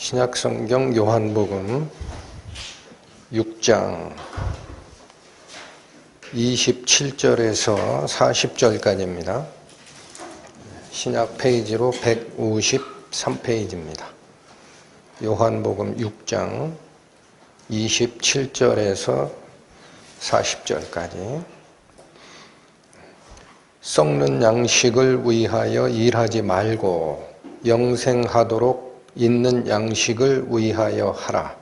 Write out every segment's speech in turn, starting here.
신약성경 요한복음 6장 27절에서 40절까지입니다. 신약 페이지로 153페이지입니다. 요한복음 6장 27절에서 40절까지. 썩는 양식을 위하여 일하지 말고 영생하도록 있는 양식을 위하여 하라.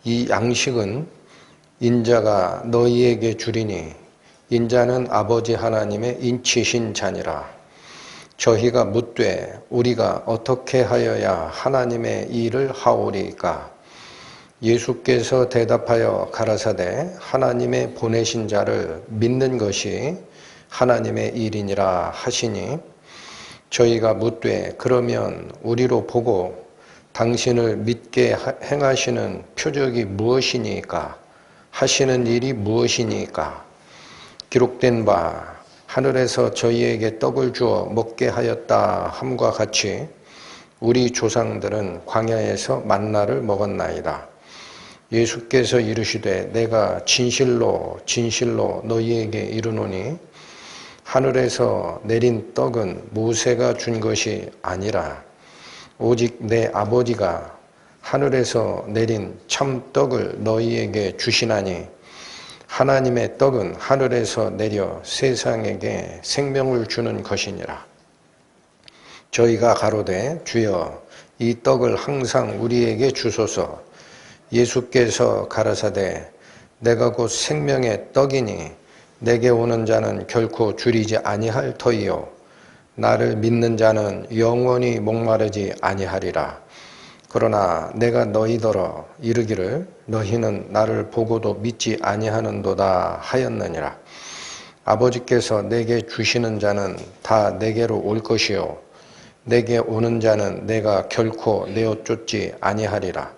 이 양식은 인자가 너희에게 주리니 인자는 아버지 하나님의 인치신 자니라. 저희가 묻되 우리가 어떻게 하여야 하나님의 일을 하오리까? 예수께서 대답하여 가라사대 하나님의 보내신 자를 믿는 것이 하나님의 일이니라 하시니, 저희가 묻되 그러면 우리로 보고 당신을 믿게 행하시는 표적이 무엇이니까? 하시는 일이 무엇이니까? 기록된 바 하늘에서 저희에게 떡을 주어 먹게 하였다 함과 같이 우리 조상들은 광야에서 만나를 먹었나이다. 예수께서 이르시되 내가 진실로 진실로 너희에게 이르노니 하늘에서 내린 떡은 모세가 준 것이 아니라 오직 내 아버지가 하늘에서 내린 참떡을 너희에게 주시나니, 하나님의 떡은 하늘에서 내려 세상에게 생명을 주는 것이니라. 저희가 가로되 주여 이 떡을 항상 우리에게 주소서. 예수께서 가라사대 내가 곧 생명의 떡이니 내게 오는 자는 결코 줄이지 아니할 터이요 나를 믿는 자는 영원히 목마르지 아니하리라. 그러나 내가 너희더러 이르기를 너희는 나를 보고도 믿지 아니하는도다 하였느니라. 아버지께서 내게 주시는 자는 다 내게로 올 것이요 내게 오는 자는 내가 결코 내어 쫓지 아니하리라.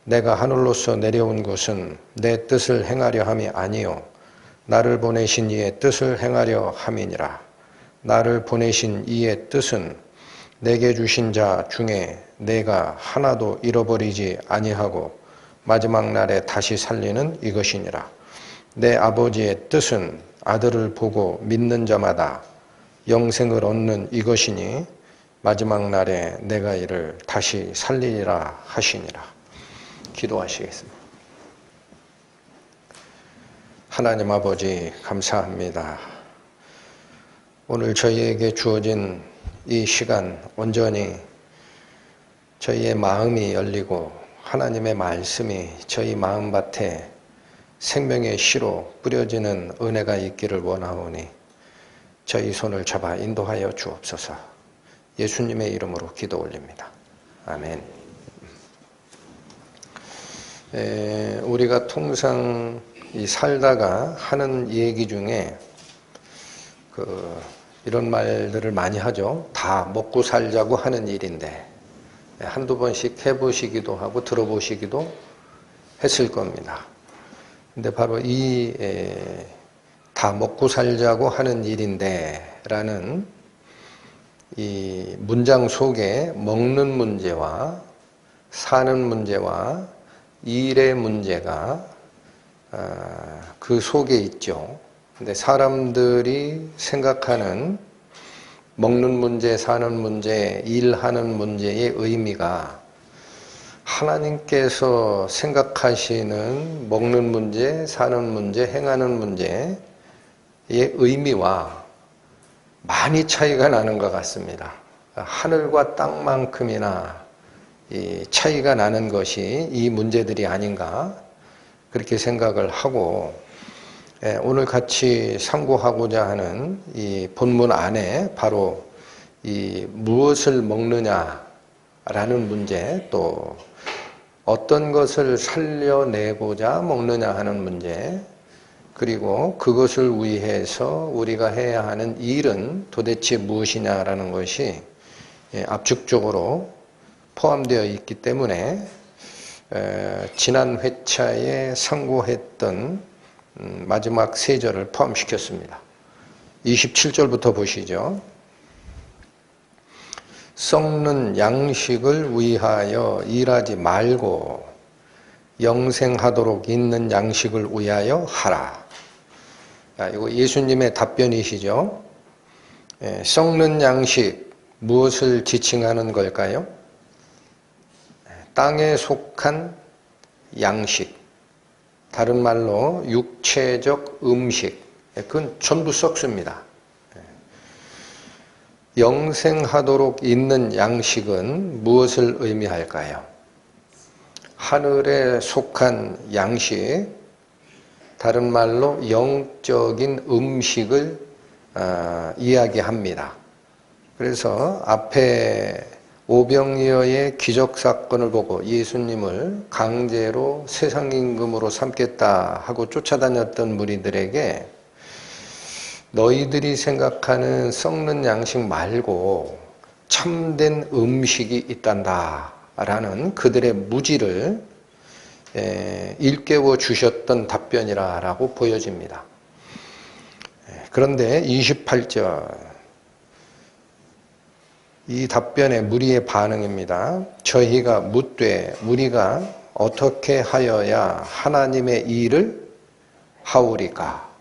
내가 하늘로서 내려온 것은 내 뜻을 행하려 함이 아니요 나를 보내신 이의 뜻을 행하려 함이니라. 나를 보내신 이의 뜻은 내게 주신 자 중에 내가 하나도 잃어버리지 아니하고 마지막 날에 다시 살리는 이것이니라. 내 아버지의 뜻은 아들을 보고 믿는 자마다 영생을 얻는 이것이니 마지막 날에 내가 이를 다시 살리리라 하시니라. 기도하시겠습니다. 하나님 아버지 감사합니다. 오늘 저희에게 주어진 이 시간 온전히 저희의 마음이 열리고 하나님의 말씀이 저희 마음밭에 생명의 씨로 뿌려지는 은혜가 있기를 원하오니 저희 손을 잡아 인도하여 주옵소서. 예수님의 이름으로 기도 올립니다. 아멘. 우리가 통상 살다가 하는 얘기 중에 이런 말들을 많이 하죠. 다 먹고 살자고 하는 일인데 한두 번씩 해보시기도 하고 들어보시기도 했을 겁니다. 근데 바로 이 다 먹고 살자고 하는 일인데 라는 이 문장 속에 먹는 문제와 사는 문제와 일의 문제가 그 속에 있죠. 근데 사람들이 생각하는 먹는 문제, 사는 문제, 일하는 문제의 의미가 하나님께서 생각하시는 먹는 문제, 사는 문제, 행하는 문제의 의미와 많이 차이가 나는 것 같습니다. 하늘과 땅만큼이나 이 차이가 나는 것이 이 문제들이 아닌가 그렇게 생각을 하고, 오늘 같이 상고하고자 하는 이 본문 안에 바로 이 무엇을 먹느냐라는 문제, 또 어떤 것을 살려내고자 먹느냐 하는 문제, 그리고 그것을 위해서 우리가 해야 하는 일은 도대체 무엇이냐라는 것이 압축적으로 포함되어 있기 때문에 지난 회차에 상고했던 마지막 세 절을 포함시켰습니다. 27절부터 보시죠. 썩는 양식을 위하여 일하지 말고 영생하도록 있는 양식을 위하여 하라. 이거 예수님의 답변이시죠. 썩는 양식, 무엇을 지칭하는 걸까요? 땅에 속한 양식, 다른 말로 육체적 음식, 그건 전부 썩습니다. 영생하도록 있는 양식은 무엇을 의미할까요? 하늘에 속한 양식, 다른 말로 영적인 음식을 이야기합니다. 그래서 앞에 오병이어의 기적사건을 보고 예수님을 강제로 세상임금으로 삼겠다 하고 쫓아다녔던 무리들에게 너희들이 생각하는 썩는 양식 말고 참된 음식이 있단다 라는 그들의 무지를 일깨워 주셨던 답변이라고 보여집니다. 그런데 28절 이 답변에 무리의 반응입니다. 저희가 묻되 우리가 어떻게 하여야 하나님의 일을 하오리까?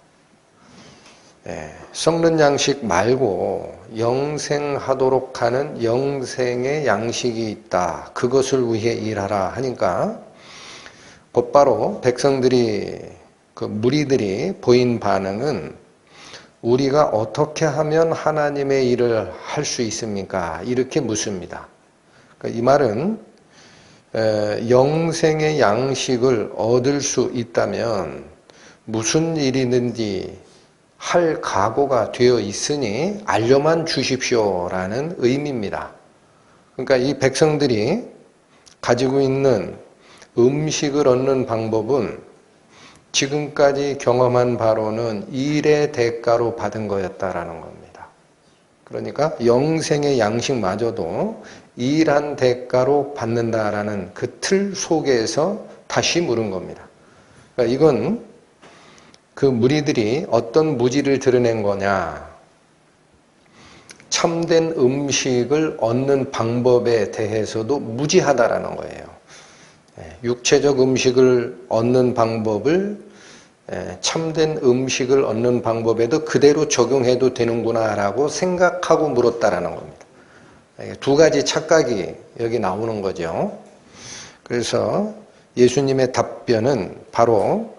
썩는 양식 말고 영생하도록 하는 영생의 양식이 있다. 그것을 위해 일하라 하니까 곧바로 백성들이 그 무리들이 보인 반응은 우리가 어떻게 하면 하나님의 일을 할 수 있습니까? 이렇게 묻습니다. 이 말은 영생의 양식을 얻을 수 있다면 무슨 일이든지 할 각오가 되어 있으니 알려만 주십시오라는 의미입니다. 그러니까 이 백성들이 가지고 있는 음식을 얻는 방법은 지금까지 경험한 바로는 일의 대가로 받은 거였다라는 겁니다. 그러니까 영생의 양식마저도 일한 대가로 받는다라는 그 틀 속에서 다시 물은 겁니다. 그러니까 이건 그 무리들이 어떤 무지를 드러낸 거냐? 참된 음식을 얻는 방법에 대해서도 무지하다라는 거예요. 육체적 음식을 얻는 방법을 참된 음식을 얻는 방법에도 그대로 적용해도 되는구나 라고 생각하고 물었다라는 겁니다. 두 가지 착각이 여기 나오는 거죠. 그래서 예수님의 답변은 바로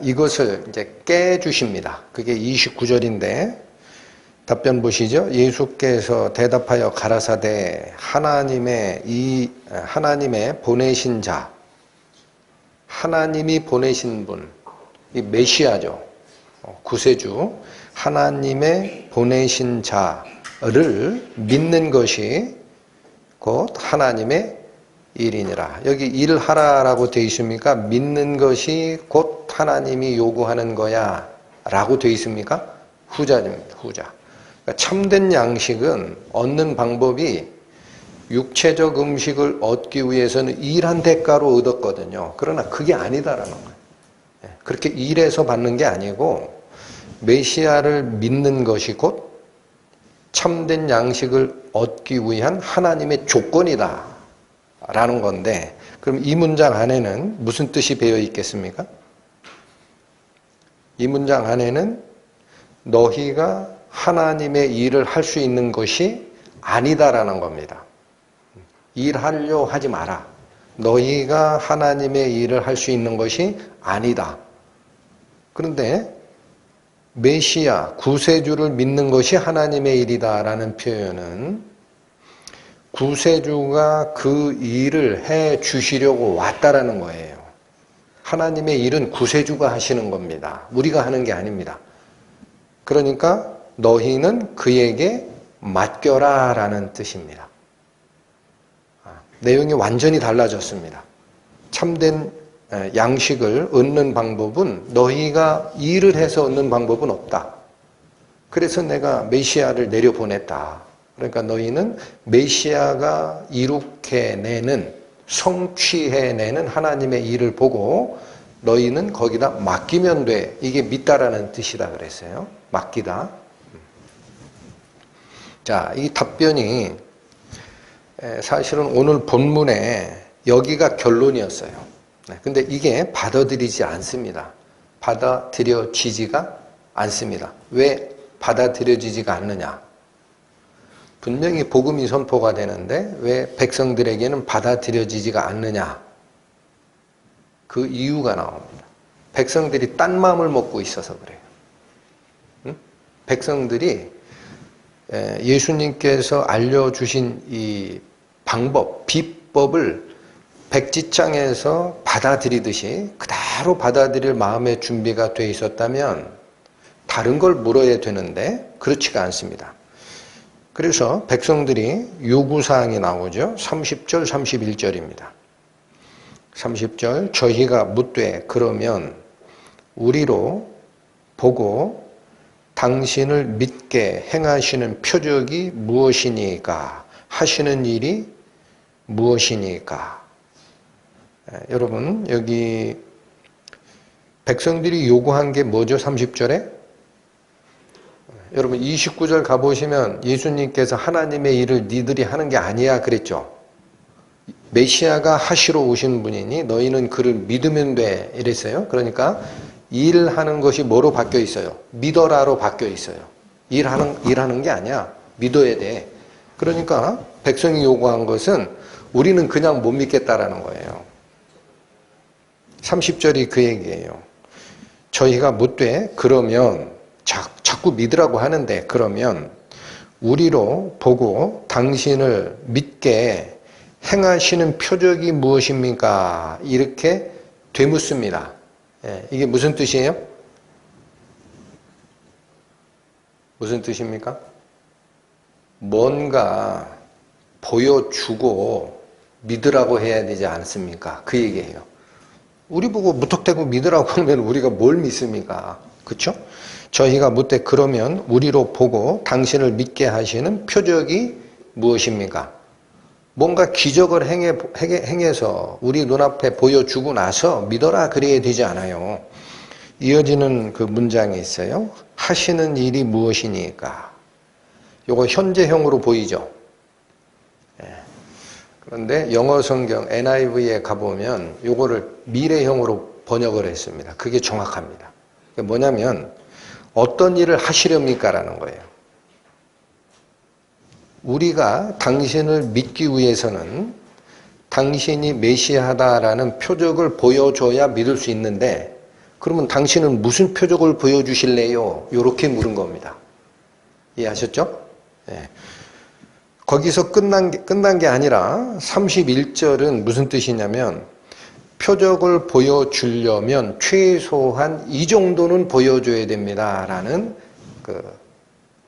이것을 이제 깨주십니다. 그게 29절인데 답변 보시죠. 예수께서 대답하여 가라사대 하나님의 보내신 자, 하나님이 보내신 분, 이 메시아죠. 구세주, 하나님의 보내신 자를 믿는 것이 곧 하나님의 일이니라. 여기 일하라라고 되어 있습니까? 믿는 것이 곧 하나님이 요구하는 거야 라고 되어 있습니까? 후자입니다. 후자. 그러니까 참된 양식은 얻는 방법이 육체적 음식을 얻기 위해서는 일한 대가로 얻었거든요. 그러나 그게 아니다라는 거예요. 그렇게 일해서 받는 게 아니고 메시아를 믿는 것이 곧 참된 양식을 얻기 위한 하나님의 조건이다 라는 건데, 그럼 이 문장 안에는 무슨 뜻이 배어 있겠습니까? 이 문장 안에는 너희가 하나님의 일을 할 수 있는 것이 아니다라는 겁니다. 일하려 하지 마라. 너희가 하나님의 일을 할 수 있는 것이 아니다. 그런데 메시아, 구세주를 믿는 것이 하나님의 일이다라는 표현은 구세주가 그 일을 해 주시려고 왔다라는 거예요. 하나님의 일은 구세주가 하시는 겁니다. 우리가 하는 게 아닙니다. 그러니까 너희는 그에게 맡겨라 라는 뜻입니다. 내용이 완전히 달라졌습니다. 참된 양식을 얻는 방법은 너희가 일을 해서 얻는 방법은 없다. 그래서 내가 메시아를 내려보냈다. 그러니까 너희는 메시아가 이룩해내는, 성취해내는 하나님의 일을 보고 너희는 거기다 맡기면 돼. 이게 믿다라는 뜻이다 그랬어요. 맡기다. 자, 이 답변이 사실은 오늘 본문에 여기가 결론이었어요. 근데 이게 받아들이지 않습니다. 받아들여지지가 않습니다. 왜 받아들여지지가 않느냐? 분명히 복음이 선포가 되는데 왜 백성들에게는 받아들여지지가 않느냐? 그 이유가 나옵니다. 백성들이 딴 마음을 먹고 있어서 그래요. 응? 백성들이 예수님께서 알려주신 이 방법, 비법을 백지장에서 받아들이듯이 그대로 받아들일 마음의 준비가 돼 있었다면 다른 걸 물어야 되는데 그렇지가 않습니다. 그래서 백성들이 요구사항이 나오죠. 30절, 31절입니다. 30절, 저희가 묻되 그러면 우리로 보고 당신을 믿게 행하시는 표적이 무엇이니까? 하시는 일이 무엇이니까? 여러분, 여기 백성들이 요구한 게 뭐죠? 30절에? 여러분 29절 가보시면 예수님께서 하나님의 일을 니들이 하는 게 아니야 그랬죠. 메시아가 하시러 오신 분이니 너희는 그를 믿으면 돼 이랬어요. 그러니까 일하는 것이 뭐로 바뀌어 있어요? 믿어라로 바뀌어 있어요. 일하는 게 아니야. 믿어야 돼. 그러니까 백성이 요구한 것은 우리는 그냥 못 믿겠다라는 거예요. 30절이 그 얘기예요. 저희가 묻되 그러면 자꾸 믿으라고 하는데 그러면 우리로 보고 당신을 믿게 행하시는 표적이 무엇입니까? 이렇게 되묻습니다. 이게 무슨 뜻이에요? 무슨 뜻입니까? 뭔가 보여주고 믿으라고 해야 되지 않습니까? 그 얘기예요. 우리 보고 무턱대고 믿으라고 하면 우리가 뭘 믿습니까? 그렇죠? 저희가 묻되 그러면 우리로 보고 당신을 믿게 하시는 표적이 무엇입니까? 뭔가 기적을 행해서 우리 눈앞에 보여주고 나서 믿어라 그래야 되지 않아요. 이어지는 그 문장이 있어요. 하시는 일이 무엇이니까? 요거 현재형으로 보이죠? 그런데 영어 성경 NIV에 가보면 요거를 미래형으로 번역을 했습니다. 그게 정확합니다. 그게 뭐냐면 어떤 일을 하시렵니까? 라는 거예요. 우리가 당신을 믿기 위해서는 당신이 메시아다라는 표적을 보여줘야 믿을 수 있는데 그러면 당신은 무슨 표적을 보여주실래요? 이렇게 물은 겁니다. 이해하셨죠? 네. 거기서 끝난 게 아니라 31절은 무슨 뜻이냐면 표적을 보여주려면 최소한 이 정도는 보여줘야 됩니다. 라는 그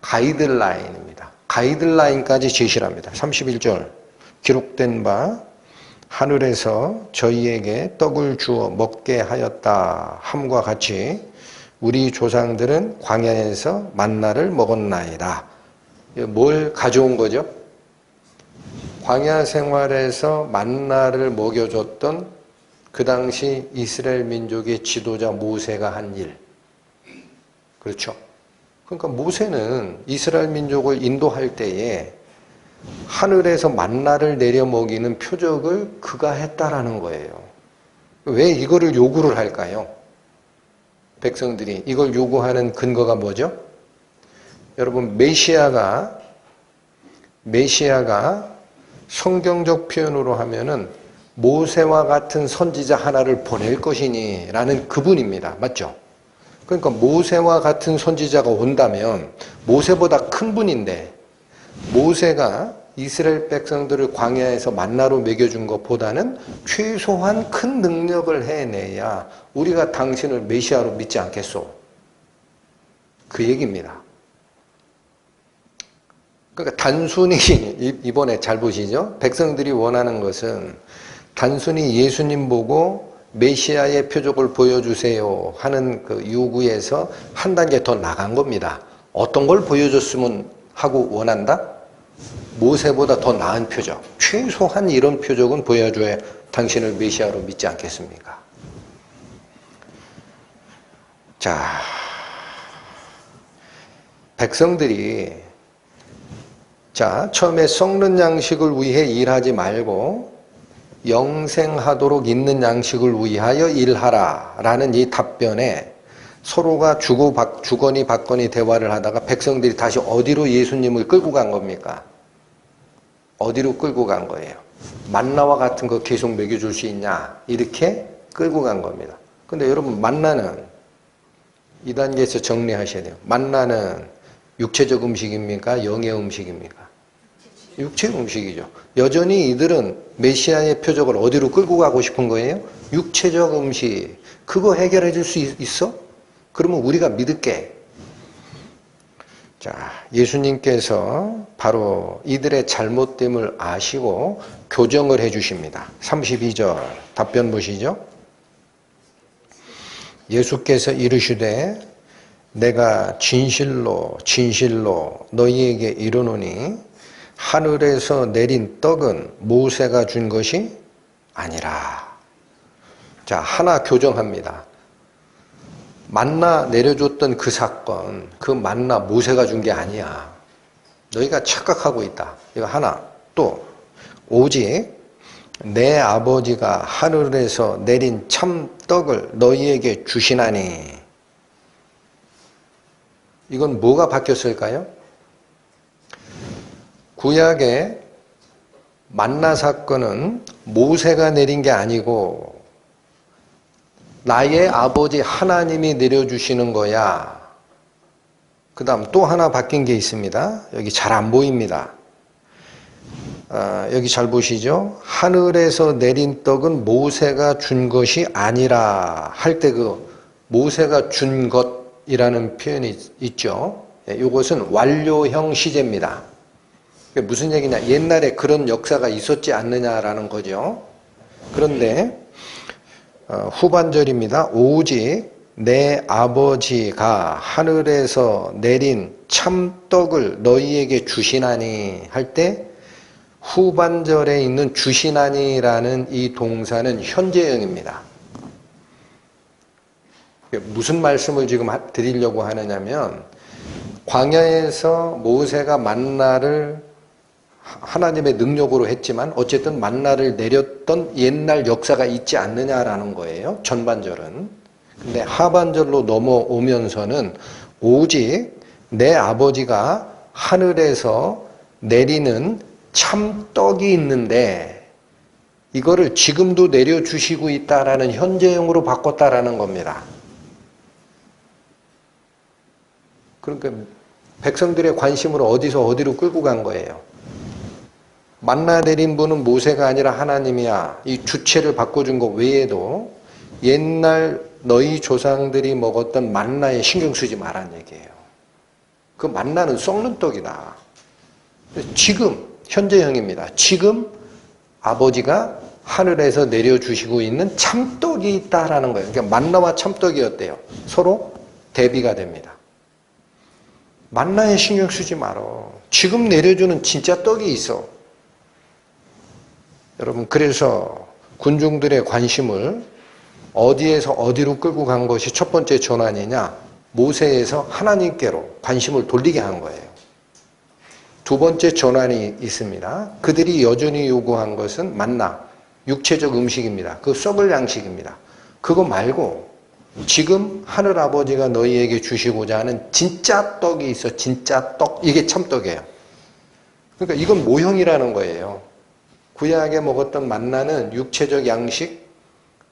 가이드라인입니다. 가이드라인까지 제시를 합니다. 31절 기록된 바 하늘에서 저희에게 떡을 주어 먹게 하였다 함과 같이 우리 조상들은 광야에서 만나를 먹었나이다. 뭘 가져온 거죠? 광야 생활에서 만나를 먹여줬던 그 당시 이스라엘 민족의 지도자 모세가 한 일. 그렇죠? 그러니까 모세는 이스라엘 민족을 인도할 때에 하늘에서 만나를 내려 먹이는 표적을 그가 했다라는 거예요. 왜 이거를 요구를 할까요? 백성들이 이걸 요구하는 근거가 뭐죠? 여러분 메시아가 성경적 표현으로 하면은 모세와 같은 선지자 하나를 보낼 것이니 라는 그분입니다. 맞죠? 그러니까 모세와 같은 선지자가 온다면 모세보다 큰 분인데 모세가 이스라엘 백성들을 광야에서 만나로 먹여준 것보다는 최소한 큰 능력을 해내야 우리가 당신을 메시아로 믿지 않겠소. 그 얘기입니다. 그러니까 단순히 이번에 잘 보시죠. 백성들이 원하는 것은 단순히 예수님 보고 메시아의 표적을 보여주세요 하는 그 요구에서 한 단계 더 나간 겁니다. 어떤 걸 보여줬으면 하고 원한다? 모세보다 더 나은 표적. 최소한 이런 표적은 보여줘야 당신을 메시아로 믿지 않겠습니까? 자, 백성들이 자, 처음에 썩는 양식을 위해 일하지 말고 영생하도록 있는 양식을 위하여 일하라 라는 이 답변에 서로가 주거니 받거니 대화를 하다가 백성들이 다시 어디로 예수님을 끌고 간 겁니까? 어디로 끌고 간 거예요? 만나와 같은 거 계속 먹여줄 수 있냐? 이렇게 끌고 간 겁니다. 근데 여러분, 만나는 이 단계에서 정리하셔야 돼요. 만나는 육체적 음식입니까? 영의 음식입니까? 육체 음식이죠. 여전히 이들은 메시아의 표적을 어디로 끌고 가고 싶은 거예요? 육체적 음식. 그거 해결해 줄 수 있어? 그러면 우리가 믿을게. 자, 예수님께서 바로 이들의 잘못됨을 아시고 교정을 해 주십니다. 32절 답변 보시죠. 예수께서 이르시되 내가 진실로 진실로 너희에게 이르노니 하늘에서 내린 떡은 모세가 준 것이 아니라. 자, 하나 교정합니다. 만나 내려줬던 그 사건, 그 만나 모세가 준 게 아니야. 너희가 착각하고 있다. 이거 하나. 또 오직 내 아버지가 하늘에서 내린 참 떡을 너희에게 주시나니. 이건 뭐가 바뀌었을까요? 구약의 만나 사건은 모세가 내린 게 아니고 나의 아버지 하나님이 내려주시는 거야. 그 다음 또 하나 바뀐 게 있습니다. 여기 잘 안 보입니다. 여기 잘 보시죠. 하늘에서 내린 떡은 모세가 준 것이 아니라 할 때 그 모세가 준 것이라는 표현이 있죠. 이것은 완료형 시제입니다. 무슨 얘기냐? 옛날에 그런 역사가 있었지 않느냐라는 거죠. 그런데 후반절입니다. 오직 내 아버지가 하늘에서 내린 참떡을 너희에게 주시나니 할 때 후반절에 있는 주시나니라는 이 동사는 현재형입니다. 무슨 말씀을 지금 드리려고 하느냐면 광야에서 모세가 만나를 하나님의 능력으로 했지만 어쨌든 만나를 내렸던 옛날 역사가 있지 않느냐라는 거예요. 전반절은. 근데 하반절로 넘어오면서는 오직 내 아버지가 하늘에서 내리는 참떡이 있는데 이거를 지금도 내려주시고 있다라는 현재형으로 바꿨다라는 겁니다. 그러니까 백성들의 관심을 어디서 어디로 끌고 간 거예요. 만나 내린 분은 모세가 아니라 하나님이야. 이 주체를 바꿔준 것 외에도 옛날 너희 조상들이 먹었던 만나에 신경 쓰지 말라는 얘기예요. 그 만나는 썩는 떡이다. 지금 현재형입니다. 지금 아버지가 하늘에서 내려주시고 있는 참떡이 있다라는 거예요. 그러니까 만나와 참떡이 어때요? 서로 대비가 됩니다. 만나에 신경 쓰지 말어. 지금 내려주는 진짜 떡이 있어. 여러분, 그래서 군중들의 관심을 어디에서 어디로 끌고 간 것이 첫 번째 전환이냐? 모세에서 하나님께로 관심을 돌리게 한 거예요. 두 번째 전환이 있습니다. 그들이 여전히 요구한 것은 만나, 육체적 음식입니다. 그 썩을 양식입니다. 그거 말고 지금 하늘아버지가 너희에게 주시고자 하는 진짜 떡이 있어. 진짜 떡. 이게 참떡이에요. 그러니까 이건 모형이라는 거예요. 구약에 먹었던 만나는 육체적 양식,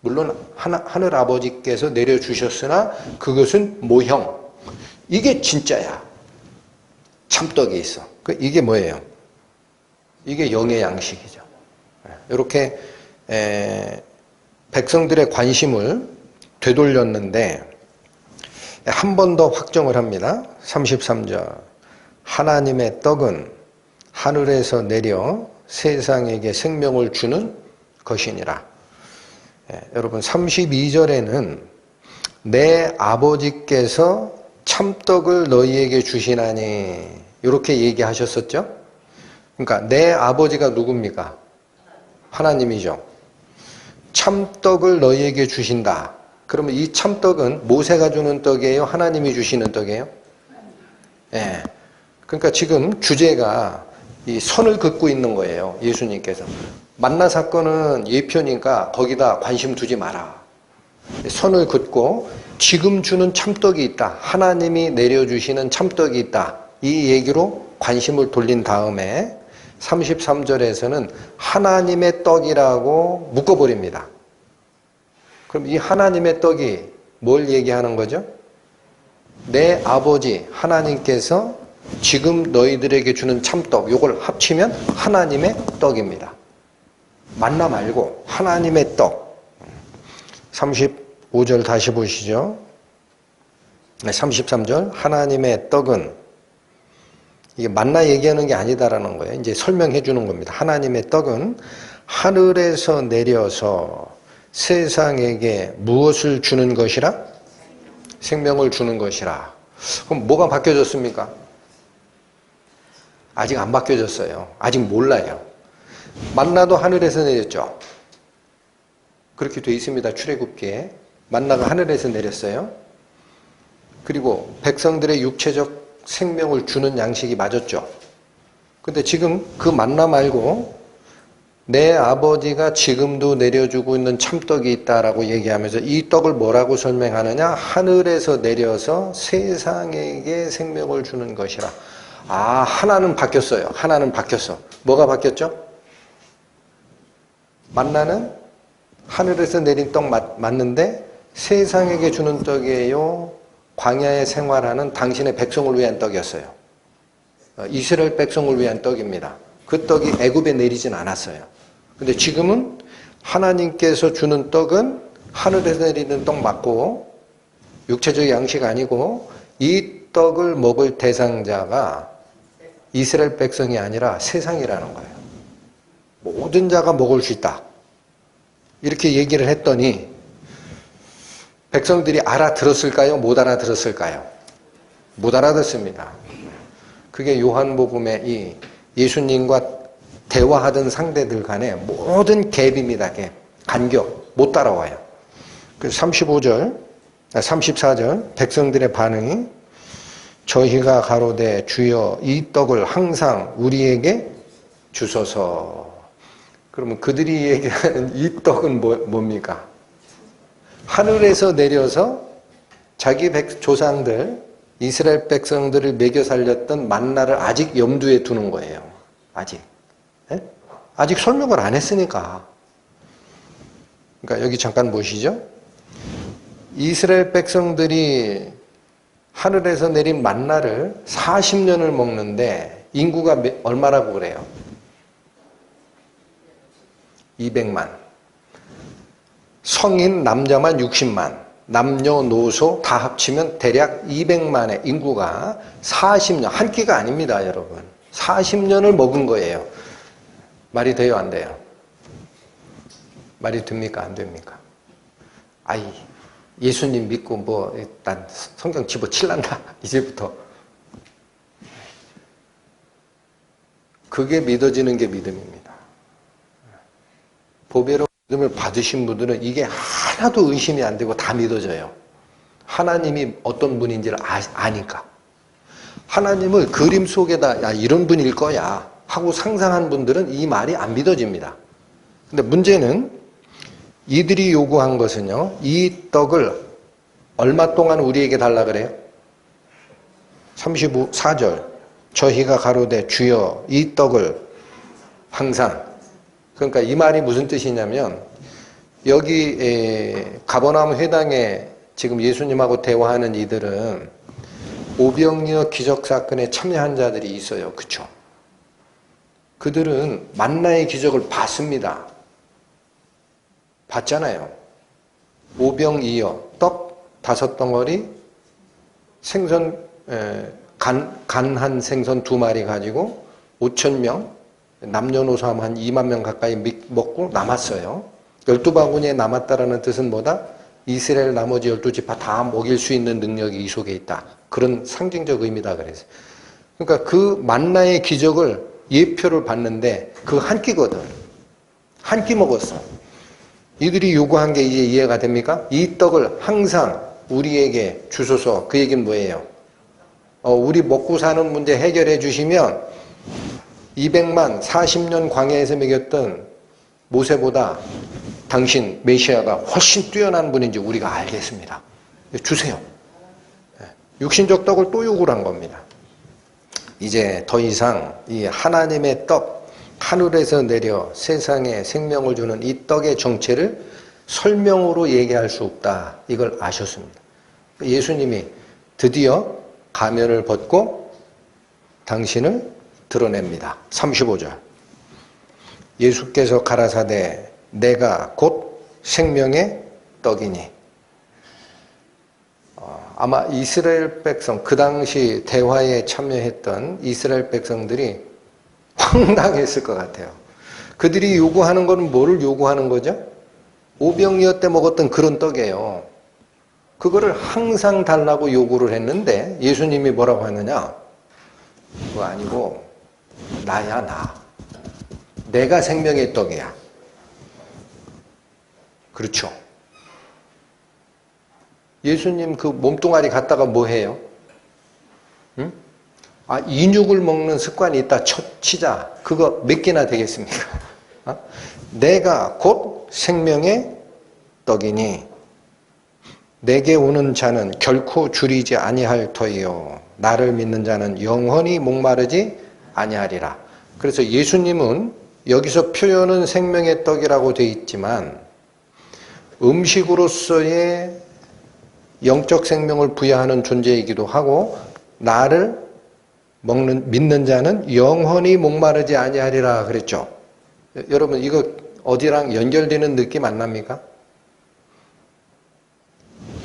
물론 하늘아버지께서 내려주셨으나 그것은 모형. 이게 진짜야. 참떡이 있어. 이게 뭐예요? 이게 영의 양식이죠. 이렇게 백성들의 관심을 되돌렸는데 한 번 더 확정을 합니다. 33절. 하나님의 떡은 하늘에서 내려 세상에게 생명을 주는 것이니라. 여러분, 32절에는 내 아버지께서 참떡을 너희에게 주시나니 이렇게 얘기하셨었죠. 그러니까 내 아버지가 누굽니까? 하나님이죠. 참떡을 너희에게 주신다. 그러면 이 참떡은 모세가 주는 떡이에요? 하나님이 주시는 떡이에요? 예. 그러니까 지금 주제가 이 선을 긋고 있는 거예요. 예수님께서. 만나 사건은 예표니까 거기다 관심 두지 마라. 선을 긋고 지금 주는 참떡이 있다. 하나님이 내려주시는 참떡이 있다. 이 얘기로 관심을 돌린 다음에 33절에서는 하나님의 떡이라고 묶어버립니다. 그럼 이 하나님의 떡이 뭘 얘기하는 거죠? 내 아버지 하나님께서 지금 너희들에게 주는 참떡, 요걸 합치면 하나님의 떡입니다. 만나 말고 하나님의 떡. 35절 다시 보시죠. 33절 하나님의 떡은 이게 만나 얘기하는 게 아니다라는 거예요. 이제 설명해 주는 겁니다. 하나님의 떡은 하늘에서 내려서 세상에게 무엇을 주는 것이라? 생명을 주는 것이라. 그럼 뭐가 바뀌어졌습니까? 아직 안 바뀌어졌어요. 아직 몰라요. 만나도 하늘에서 내렸죠. 그렇게 돼 있습니다. 출애굽기에. 만나가 하늘에서 내렸어요. 그리고 백성들의 육체적 생명을 주는 양식이 맞았죠. 근데 지금 그 만나 말고 내 아버지가 지금도 내려주고 있는 참떡이 있다라고 얘기하면서 이 떡을 뭐라고 설명하느냐? 하늘에서 내려서 세상에게 생명을 주는 것이라. 아, 하나는 바뀌었어요. 하나는 바뀌었어. 뭐가 바뀌었죠? 만나는 하늘에서 내린 떡 맞는데 세상에게 주는 떡이에요. 광야에 생활하는 당신의 백성을 위한 떡이었어요. 이스라엘 백성을 위한 떡입니다. 그 떡이 애굽에 내리진 않았어요. 근데 지금은 하나님께서 주는 떡은 하늘에서 내리는 떡 맞고 육체적 양식 아니고 이 떡을 먹을 대상자가 이스라엘 백성이 아니라 세상이라는 거예요. 모든 자가 먹을 수 있다. 이렇게 얘기를 했더니 백성들이 알아들었을까요? 못 알아들었을까요? 못 알아듣습니다. 그게 요한복음의 이 예수님과 대화하던 상대들 간의 모든 갭입니다. 갭. 간격. 못 따라와요. 그래서 34절 백성들의 반응이 저희가 가로되 주여 이 떡을 항상 우리에게 주소서. 그러면 그들이 얘기하는 이 떡은 뭡니까? 하늘에서 내려서 자기 조상들 이스라엘 백성들을 먹여 살렸던 만나를 아직 염두에 두는 거예요. 아직. 네? 아직 설명을 안 했으니까. 그러니까 여기 잠깐 보시죠. 이스라엘 백성들이 하늘에서 내린 만나를 40년을 먹는데 인구가 얼마라고 그래요? 200만. 성인 남자만 60만. 남녀노소 다 합치면 대략 200만의 인구가 40년, 한 끼가 아닙니다, 여러분. 40년을 먹은 거예요. 말이 돼요, 안 돼요? 말이 됩니까, 안 됩니까? 아이, 예수님 믿고 난 성경 집어칠란다, 이제부터. 그게 믿어지는 게 믿음입니다. 보배로 믿음을 받으신 분들은 이게 하나도 의심이 안 되고 다 믿어져요. 하나님이 어떤 분인지를 아니까. 하나님을 그림 속에다 야, 이런 분일 거야 하고 상상한 분들은 이 말이 안 믿어집니다. 근데 문제는 이들이 요구한 것은요. 이 떡을 얼마 동안 우리에게 달라 그래요? 34절 저희가 가로되 주여 이 떡을 항상. 그러니까 이 말이 무슨 뜻이냐면 여기 가버나움 회당에 지금 예수님하고 대화하는 이들은 오병이어 기적사건에 참여한 자들이 있어요. 그쵸? 그들은 만나의 기적을 봤습니다. 봤잖아요. 오병이어 떡 5덩어리 생선 간한 생선 2마리 가지고 5,000명 남녀노소 하면 한 2만 명 가까이 먹고 남았어요. 12바구니에 남았다라는 뜻은 뭐다? 이스라엘 나머지 12지파 다 먹일 수 있는 능력이 이 속에 있다. 그런 상징적 의미다 그래서. 그러니까 그 만나의 기적을 예표를 봤는데 그 한 끼거든. 한 끼 먹었어. 이들이 요구한 게 이제 이해가 됩니까? 이 떡을 항상 우리에게 주소서. 그 얘기는 뭐예요? 우리 먹고 사는 문제 해결해 주시면 200만 40년 광야에서 먹였던 모세보다 당신 메시아가 훨씬 뛰어난 분인지 우리가 알겠습니다. 주세요. 육신적 떡을 또 요구를 한 겁니다. 이제 더 이상 이 하나님의 떡, 하늘에서 내려 세상에 생명을 주는 이 떡의 정체를 설명으로 얘기할 수 없다. 이걸 아셨습니다. 예수님이 드디어 가면을 벗고 당신을 드러냅니다. 35절. 예수께서 가라사대 내가 곧 생명의 떡이니. 아마 이스라엘 백성, 그 당시 대화에 참여했던 이스라엘 백성들이 황당했을 것 같아요. 그들이 요구하는 건 뭐를 요구하는 거죠? 오병이어 때 먹었던 그런 떡이에요. 그거를 항상 달라고 요구를 했는데 예수님이 뭐라고 하느냐? 그거 아니고 나야 나. 내가 생명의 떡이야. 그렇죠. 예수님 그 몸뚱아리 갖다가 뭐 해요? 응? 인육을 먹는 습관이 있다 치자. 그거 몇 개나 되겠습니까? 내가 곧 생명의 떡이니 내게 오는 자는 결코 줄이지 아니할 터이요 나를 믿는 자는 영원히 목마르지 아니하리라. 그래서 예수님은 여기서 표현은 생명의 떡이라고 되어 있지만 음식으로서의 영적 생명을 부여하는 존재이기도 하고 나를 믿는 자는 영원히 목마르지 아니하리라 그랬죠. 여러분 이거 어디랑 연결되는 느낌 안 납니까?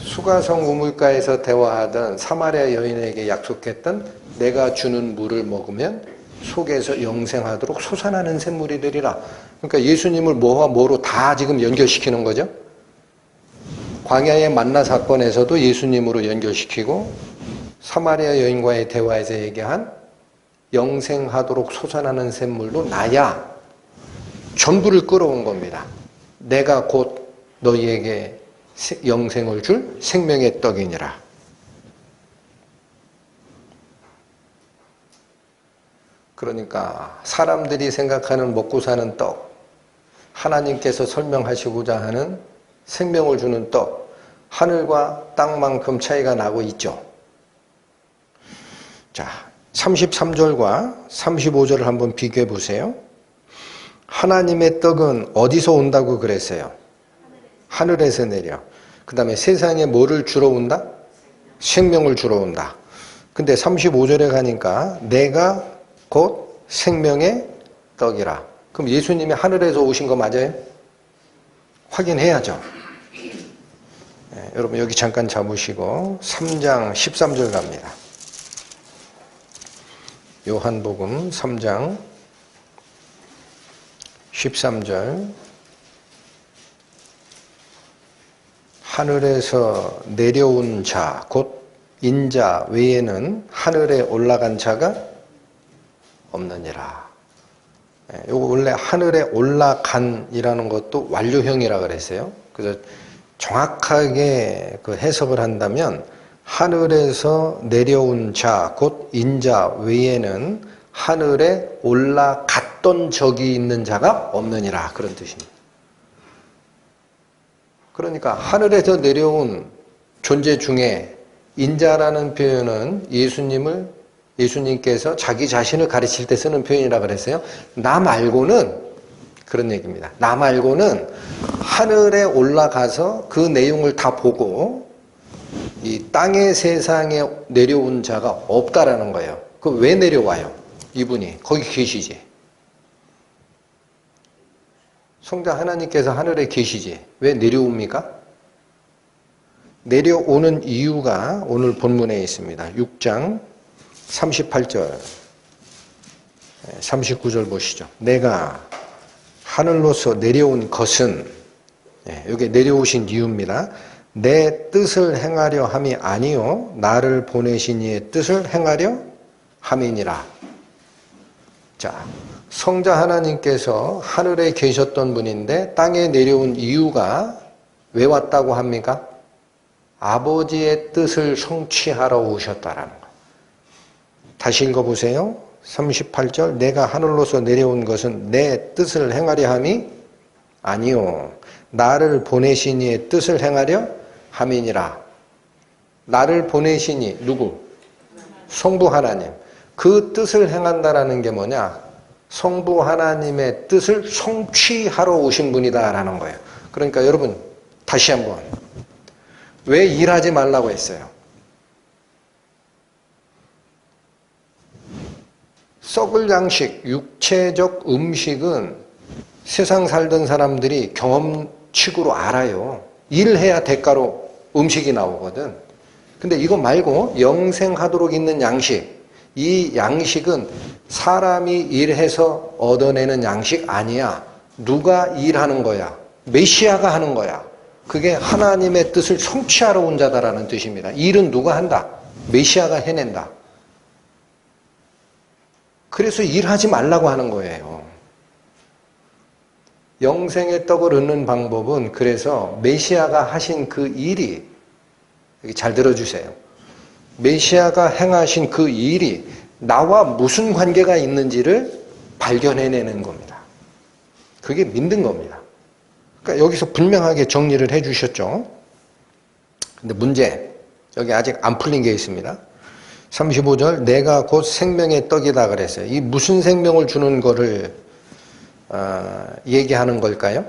수가성 우물가에서 대화하던 사마리아 여인에게 약속했던 내가 주는 물을 먹으면 속에서 영생하도록 솟아나는 샘물이 되리라. 그러니까 예수님을 뭐와 뭐로 다 지금 연결시키는 거죠. 광야의 만나 사건에서도 예수님으로 연결시키고 사마리아 여인과의 대화에서 얘기한 영생하도록 솟아나는 샘물도 나야. 전부를 끌어온 겁니다. 내가 곧 너희에게 영생을 줄 생명의 떡이니라. 그러니까 사람들이 생각하는 먹고 사는 떡, 하나님께서 설명하시고자 하는 생명을 주는 떡, 하늘과 땅만큼 차이가 나고 있죠. 자, 33절과 35절을 한번 비교해 보세요. 하나님의 떡은 어디서 온다고 그랬어요? 하늘에서 내려. 그 다음에 세상에 뭐를 주러 온다? 생명을 주러 온다. 근데 35절에 가니까 내가 곧 생명의 떡이라. 그럼 예수님이 하늘에서 오신 거 맞아요? 확인해야죠. 네, 여러분 여기 잠깐 잡으시고 3장 13절 갑니다. 요한복음 3장 13절. 하늘에서 내려온 자, 곧 인자 외에는 하늘에 올라간 자가 없느니라. 요거 원래 하늘에 올라간이라는 것도 완료형이라 그랬어요. 그래서 정확하게 그 해석을 한다면 하늘에서 내려온 자, 곧 인자 외에는 하늘에 올라갔던 적이 있는 자가 없느니라. 그런 뜻입니다. 그러니까 하늘에서 내려온 존재 중에 인자라는 표현은 예수님께서 자기 자신을 가르칠 때 쓰는 표현이라 그랬어요. 나 말고는 그런 얘기입니다. 나 말고는 하늘에 올라가서 그 내용을 다 보고 이 땅의 세상에 내려온 자가 없다라는 거예요. 그 왜 내려와요? 이분이 거기 계시지. 성자 하나님께서 하늘에 계시지. 왜 내려옵니까? 내려오는 이유가 오늘 본문에 있습니다. 6장 38절, 39절 보시죠. 내가 하늘로서 내려온 것은, 여기 내려오신 이유입니다. 내 뜻을 행하려 함이 아니요 나를 보내신 이의 뜻을 행하려 함이니라. 자, 성자 하나님께서 하늘에 계셨던 분인데 땅에 내려온 이유가 왜 왔다고 합니까? 아버지의 뜻을 성취하러 오셨다라는 거. 다시 읽어보세요. 38절 내가 하늘로서 내려온 것은 내 뜻을 행하려 함이 아니요 나를 보내신 이의 뜻을 행하려 함이니라. 나를 보내신 이 누구? 성부 하나님. 그 뜻을 행한다라는 게 뭐냐? 성부 하나님의 뜻을 성취하러 오신 분이다라는 거예요. 그러니까 여러분 다시 한번 왜 일하지 말라고 했어요? 썩을 양식, 육체적 음식은 세상 살던 사람들이 경험칙으로 알아요. 일해야 대가로 음식이 나오거든. 근데 이거 말고 영생하도록 있는 양식, 이 양식은 사람이 일해서 얻어내는 양식 아니야. 누가 일하는 거야? 메시아가 하는 거야. 그게 하나님의 뜻을 성취하러 온 자다라는 뜻입니다. 일은 누가 한다? 메시아가 해낸다. 그래서 일하지 말라고 하는 거예요. 영생의 떡을 얻는 방법은 그래서 메시아가 하신 그 일이, 잘 들어주세요. 메시아가 행하신 그 일이 나와 무슨 관계가 있는지를 발견해내는 겁니다. 그게 믿는 겁니다. 그러니까 여기서 분명하게 정리를 해주셨죠. 근데 문제, 여기 아직 안 풀린 게 있습니다. 35절 내가 곧 생명의 떡이다 그랬어요. 이 무슨 생명을 주는 거를 얘기하는 걸까요?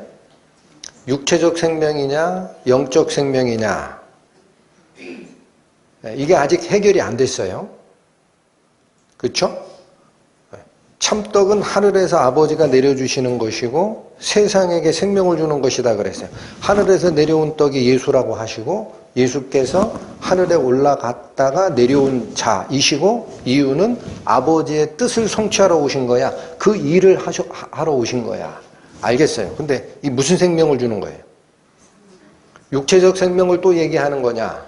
육체적 생명이냐 영적 생명이냐, 이게 아직 해결이 안 됐어요. 그렇죠? 참떡은 하늘에서 아버지가 내려주시는 것이고 세상에게 생명을 주는 것이다 그랬어요. 하늘에서 내려온 떡이 예수라고 하시고 예수께서 하늘에 올라갔다가 내려온 자이시고 이유는 아버지의 뜻을 성취하러 오신 거야. 그 일을 하러 오신 거야. 알겠어요. 근데 이 무슨 생명을 주는 거예요? 육체적 생명을 또 얘기하는 거냐?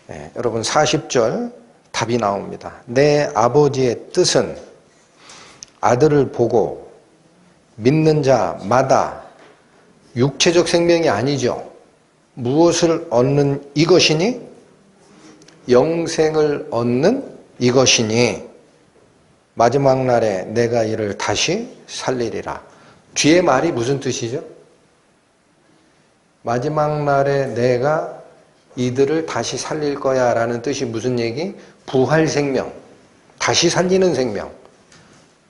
네, 여러분 40절 답이 나옵니다. 내 아버지의 뜻은 아들을 보고 믿는 자마다 육체적 생명이 아니죠. 무엇을 얻는 이것이니? 영생을 얻는 이것이니 마지막 날에 내가 이를 다시 살리리라. 뒤에 말이 무슨 뜻이죠? 마지막 날에 내가 이들을 다시 살릴 거야 라는 뜻이 무슨 얘기? 부활 생명, 다시 살리는 생명.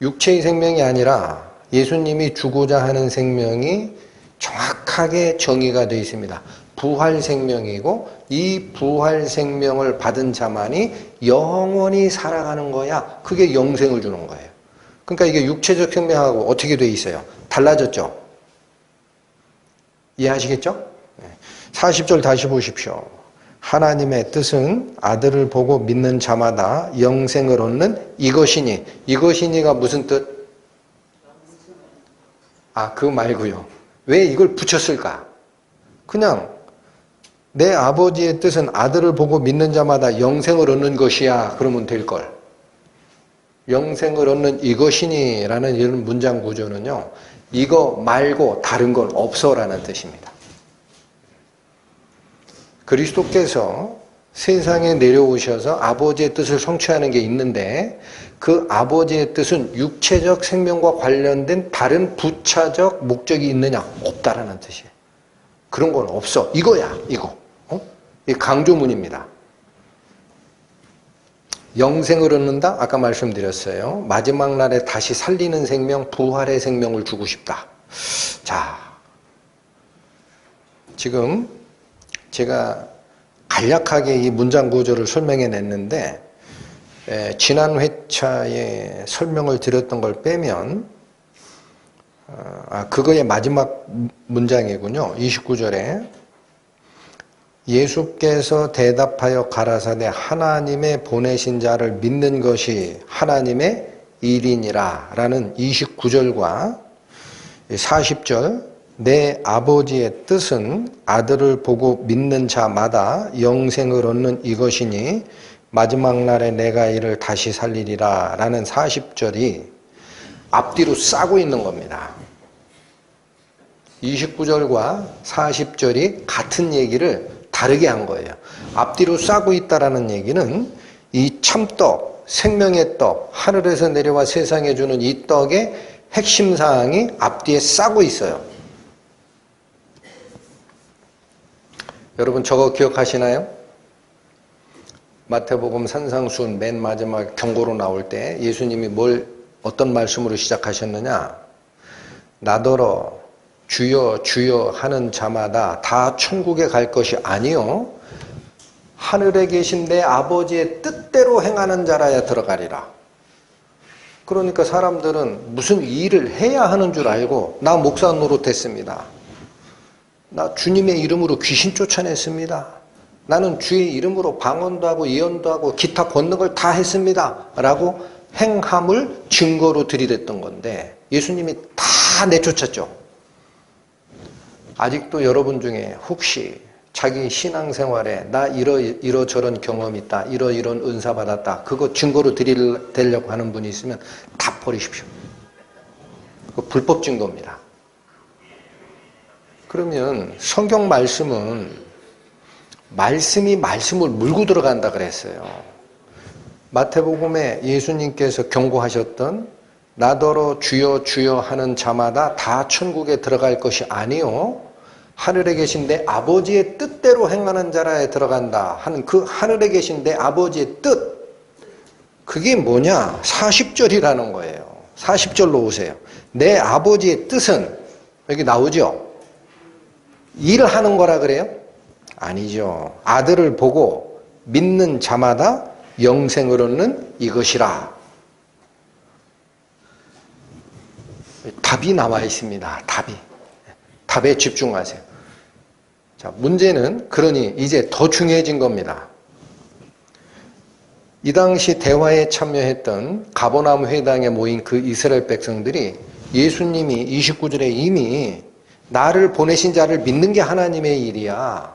육체의 생명이 아니라 예수님이 주고자 하는 생명이 정확하게 정의가 되어 있습니다. 부활 생명이고 이 부활 생명을 받은 자만이 영원히 살아가는 거야. 그게 영생을 주는 거예요. 그러니까 이게 육체적 생명하고 어떻게 되어 있어요? 달라졌죠? 이해하시겠죠? 40절 다시 보십시오. 하나님의 뜻은 아들을 보고 믿는 자마다 영생을 얻는 이것이니. 이것이니가 무슨 뜻? 그 말고요. 왜 이걸 붙였을까? 그냥 내 아버지의 뜻은 아들을 보고 믿는 자마다 영생을 얻는 것이야 그러면 될걸. 영생을 얻는 이것이니 라는 이런 문장 구조는요, 이거 말고 다른 건 없어라는 뜻입니다. 그리스도께서 세상에 내려오셔서 아버지의 뜻을 성취하는 게 있는데 그 아버지의 뜻은 육체적 생명과 관련된 다른 부차적 목적이 있느냐? 없다라는 뜻이에요. 그런 건 없어. 이거야, 이거. 이 강조문입니다. 영생을 얻는다? 아까 말씀드렸어요. 마지막 날에 다시 살리는 생명, 부활의 생명을 주고 싶다. 자, 지금 제가 간략하게 이 문장 구조를 설명해 냈는데 지난 회차에 설명을 드렸던 걸 빼면 그거의 마지막 문장이군요. 29절에 예수께서 대답하여 가라사대 하나님의 보내신 자를 믿는 것이 하나님의 일이니라 라는 29절과 40절 내 아버지의 뜻은 아들을 보고 믿는 자마다 영생을 얻는 이것이니 마지막 날에 내가 이를 다시 살리리라 라는 40절이 앞뒤로 싸고 있는 겁니다. 29절과 40절이 같은 얘기를 다르게 한 거예요. 앞뒤로 싸고 있다라는 얘기는 이 참떡, 생명의 떡, 하늘에서 내려와 세상에 주는 이 떡의 핵심 사항이 앞뒤에 싸고 있어요. 여러분 저거 기억하시나요? 마태복음 산상수훈 맨 마지막 경고로 나올 때 예수님이 어떤 말씀으로 시작하셨느냐? 나더러 주여 주여 하는 자마다 다 천국에 갈 것이 아니요 하늘에 계신 내 아버지의 뜻대로 행하는 자라야 들어가리라. 그러니까 사람들은 무슨 일을 해야 하는 줄 알고 나 목사 노릇했습니다. 나 주님의 이름으로 귀신 쫓아냈습니다. 나는 주의 이름으로 방언도 하고 예언도 하고 기타 걷는 걸 다 했습니다. 라고 행함을 증거로 들이댔던 건데 예수님이 다 내쫓았죠. 아직도 여러분 중에 혹시 자기 신앙생활에 나 이러저런 경험이 있다. 이런 은사 받았다. 그거 증거로 드리려고 하는 분이 있으면 다 버리십시오. 그거 불법 증거입니다. 그러면 성경 말씀은 말씀이 말씀을 물고 들어간다 그랬어요. 마태복음에 예수님께서 경고하셨던 나더러 주여 주여 하는 자마다 다 천국에 들어갈 것이 아니요 하늘에 계신 내 아버지의 뜻대로 행하는 자라에 들어간다 하는 그 하늘에 계신 내 아버지의 뜻, 그게 뭐냐? 40절이라는 거예요. 40절로 오세요. 내 아버지의 뜻은 여기 나오죠? 일을 하는 거라 그래요? 아니죠. 아들을 보고 믿는 자마다 영생을 얻는 이것이라. 답이 나와 있습니다. 답에 집중하세요. 자, 문제는 그러니 이제 더 중요해진 겁니다. 이 당시 대화에 참여했던 가버나움 회당에 모인 그 이스라엘 백성들이 예수님이 29절에 이미 나를 보내신 자를 믿는 게 하나님의 일이야.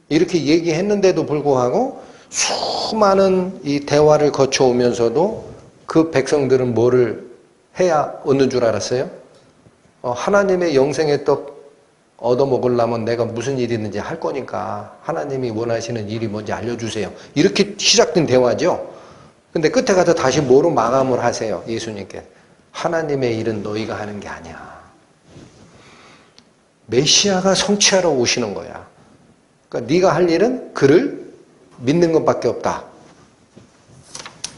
이렇게 얘기했는데도 불구하고 수많은 이 대화를 거쳐오면서도 그 백성들은 뭐를 해야 얻는 줄 알았어요? 하나님의 영생의 떡 얻어먹으려면 내가 무슨 일이 있는지 할 거니까 하나님이 원하시는 일이 뭔지 알려주세요. 이렇게 시작된 대화죠. 근데 끝에 가서 다시 뭐로 마감을 하세요? 예수님께. 하나님의 일은 너희가 하는 게 아니야. 메시아가 성취하러 오시는 거야. 그러니까 네가 할 일은 그를 믿는 것밖에 없다.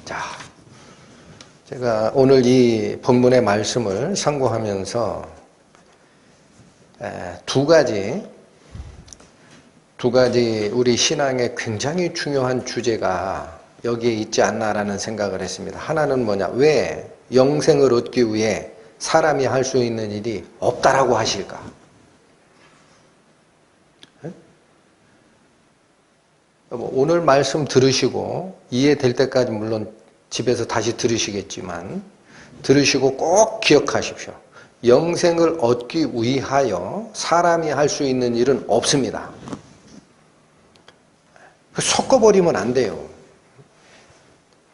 자, 제가 오늘 이 본문의 말씀을 상고하면서 두 가지 우리 신앙에 굉장히 중요한 주제가 여기에 있지 않나라는 생각을 했습니다. 하나는 뭐냐? 왜 영생을 얻기 위해 사람이 할 수 있는 일이 없다라고 하실까? 오늘 말씀 들으시고 이해될 때까지 물론 집에서 다시 들으시겠지만 들으시고 꼭 기억하십시오. 영생을 얻기 위하여 사람이 할 수 있는 일은 없습니다. 섞어버리면 안 돼요.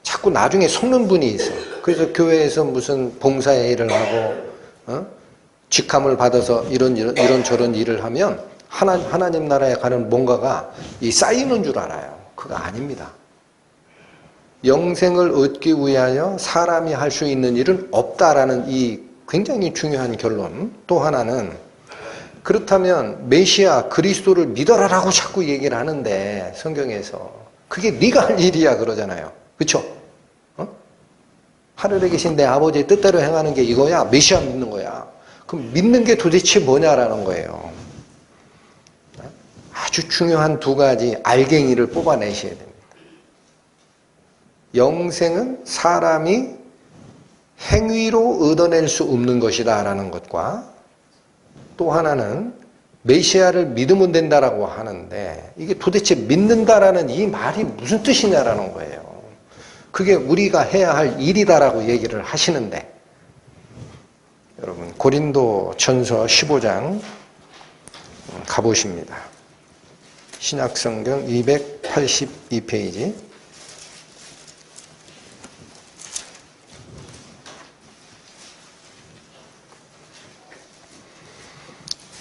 자꾸 나중에 속는 분이 있어. 그래서 교회에서 무슨 봉사의 일을 하고 직함을 받아서 이런 저런 일을 하면 하나님 나라에 가는 뭔가가 쌓이는 줄 알아요. 그거 아닙니다. 영생을 얻기 위하여 사람이 할 수 있는 일은 없다라는 이 굉장히 중요한 결론. 또 하나는 그렇다면 메시아 그리스도를 믿어라라고 자꾸 얘기를 하는데 성경에서 그게 네가 할 일이야 그러잖아요. 그렇죠? 하늘에 계신 내 아버지의 뜻대로 행하는 게 이거야. 메시아 믿는 거야. 그럼 믿는 게 도대체 뭐냐라는 거예요. 아주 중요한 두 가지 알갱이를 뽑아내셔야 됩니다. 영생은 사람이 행위로 얻어낼 수 없는 것이다 라는 것과 또 하나는 메시아를 믿으면 된다라고 하는데 이게 도대체 믿는다라는 이 말이 무슨 뜻이냐라는 거예요. 그게 우리가 해야 할 일이다라고 얘기를 하시는데 여러분 고린도전서 15장 가보십니다. 신약성경 282페이지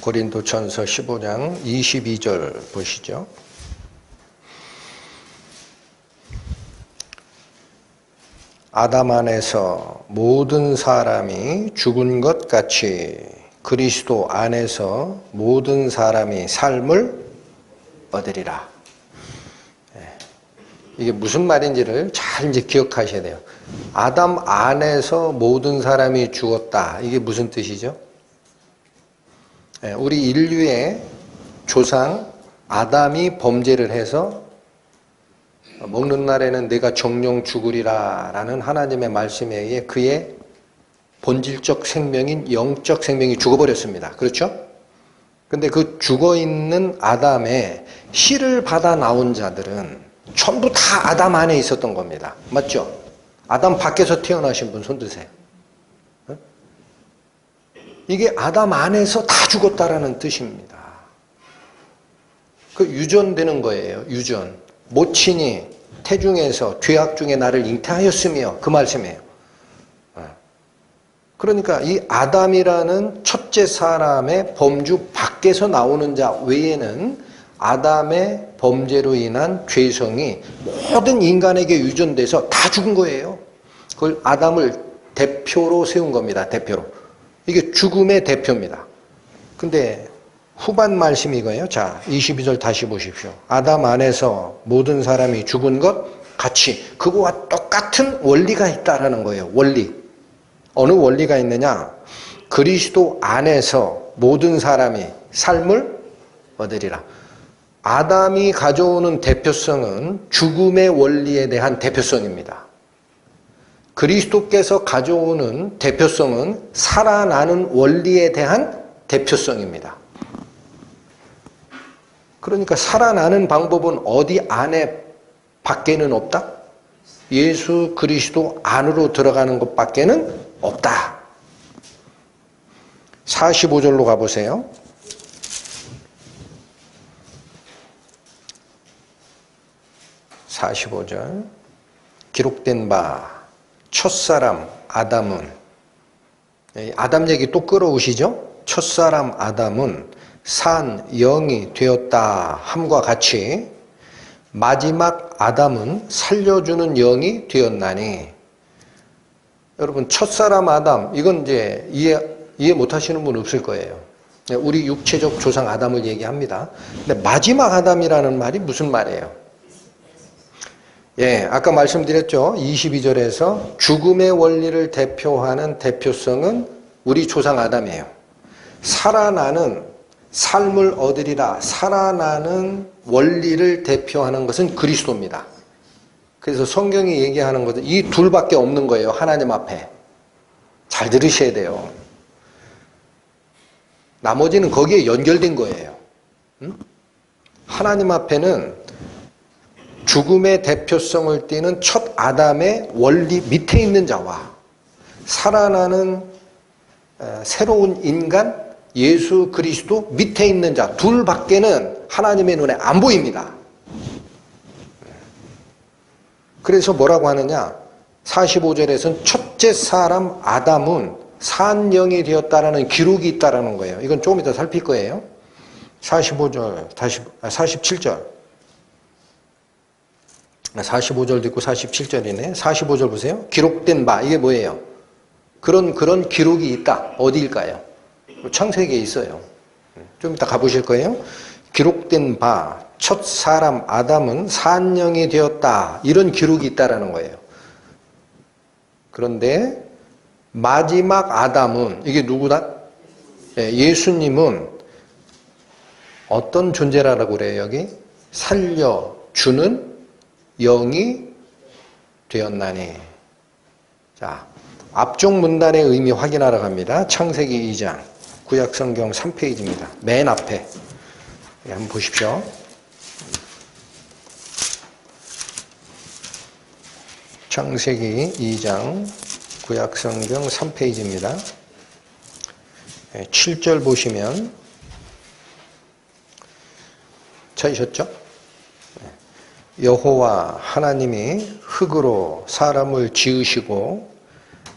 고린도전서 15장 22절 보시죠. 아담 안에서 모든 사람이 죽은 것 같이 그리스도 안에서 모든 사람이 삶을 얻으리라. 이게 무슨 말인지를 잘 이제 기억하셔야 돼요. 아담 안에서 모든 사람이 죽었다. 이게 무슨 뜻이죠? 우리 인류의 조상 아담이 범죄를 해서 먹는 날에는 내가 정령 죽으리라 라는 하나님의 말씀에 의해 그의 본질적 생명인 영적 생명이 죽어버렸습니다. 그렇죠? 근데 그 죽어있는 아담의 씨를 받아 나온 자들은 전부 다 아담 안에 있었던 겁니다. 맞죠? 아담 밖에서 태어나신 분 손 드세요. 이게 아담 안에서 다 죽었다라는 뜻입니다. 그 유전되는 거예요. 유전. 모친이 태중에서 죄악 중에 나를 잉태하였으며 그 말씀이에요. 그러니까 이 아담이라는 첫째 사람의 범주 밖에서 나오는 자 외에는 아담의 범죄로 인한 죄성이 모든 인간에게 유전돼서 다 죽은 거예요. 그걸 아담을 대표로 세운 겁니다. 대표로. 이게 죽음의 대표입니다. 근데 후반 말씀이 이거예요. 자, 22절 다시 보십시오. 아담 안에서 모든 사람이 죽은 것 같이 그거와 똑같은 원리가 있다라는 거예요. 원리. 어느 원리가 있느냐? 그리스도 안에서 모든 사람이 삶을 얻으리라. 아담이 가져오는 대표성은 죽음의 원리에 대한 대표성입니다. 그리스도께서 가져오는 대표성은 살아나는 원리에 대한 대표성입니다. 그러니까 살아나는 방법은 어디 안에 밖에는 없다? 예수 그리스도 안으로 들어가는 것밖에는 없다. 45절로 가보세요. 45절. 기록된 바 첫사람 아담은, 아담 얘기 또 끌어오시죠? 첫사람 아담은 산 영이 되었다 함과 같이 마지막 아담은 살려주는 영이 되었나니. 여러분, 첫사람 아담, 이건 이제 이해 못 하시는 분 없을 거예요. 우리 육체적 조상 아담을 얘기합니다. 근데 마지막 아담이라는 말이 무슨 말이에요? 예, 아까 말씀드렸죠. 22절에서 죽음의 원리를 대표하는 대표성은 우리 조상 아담이에요. 살아나는 삶을 얻으리라, 살아나는 원리를 대표하는 것은 그리스도입니다. 그래서 성경이 얘기하는 것은 이 둘밖에 없는 거예요. 하나님 앞에. 잘 들으셔야 돼요. 나머지는 거기에 연결된 거예요. 하나님 앞에는 죽음의 대표성을 띠는 첫 아담의 원리 밑에 있는 자와 살아나는 새로운 인간 예수 그리스도 밑에 있는 자 둘밖에는 하나님의 눈에 안 보입니다. 그래서 뭐라고 하느냐? 45절에서는 첫째 사람 아담은 산영이 되었다라는 기록이 있다라는 거예요. 이건 조금 이따 살필 거예요. 45절, 47절. 45절도 있고 47절이네. 45절 보세요. 기록된 바, 이게 뭐예요? 그런 기록이 있다. 어디일까요? 창세기에 있어요. 좀 이따 가보실 거예요. 기록된 바, 첫 사람 아담은 산영이 되었다. 이런 기록이 있다라는 거예요. 그런데 마지막 아담은, 이게 누구다? 예수님은 어떤 존재라고 그래요, 여기? 살려주는 영이 되었나니. 자, 앞쪽 문단의 의미 확인하러 갑니다. 창세기 2장, 구약성경 3페이지입니다. 맨 앞에. 한번 보십시오. 창세기 2장, 구약성경 3페이지입니다. 7절 보시면, 찾으셨죠? 여호와 하나님이 흙으로 사람을 지으시고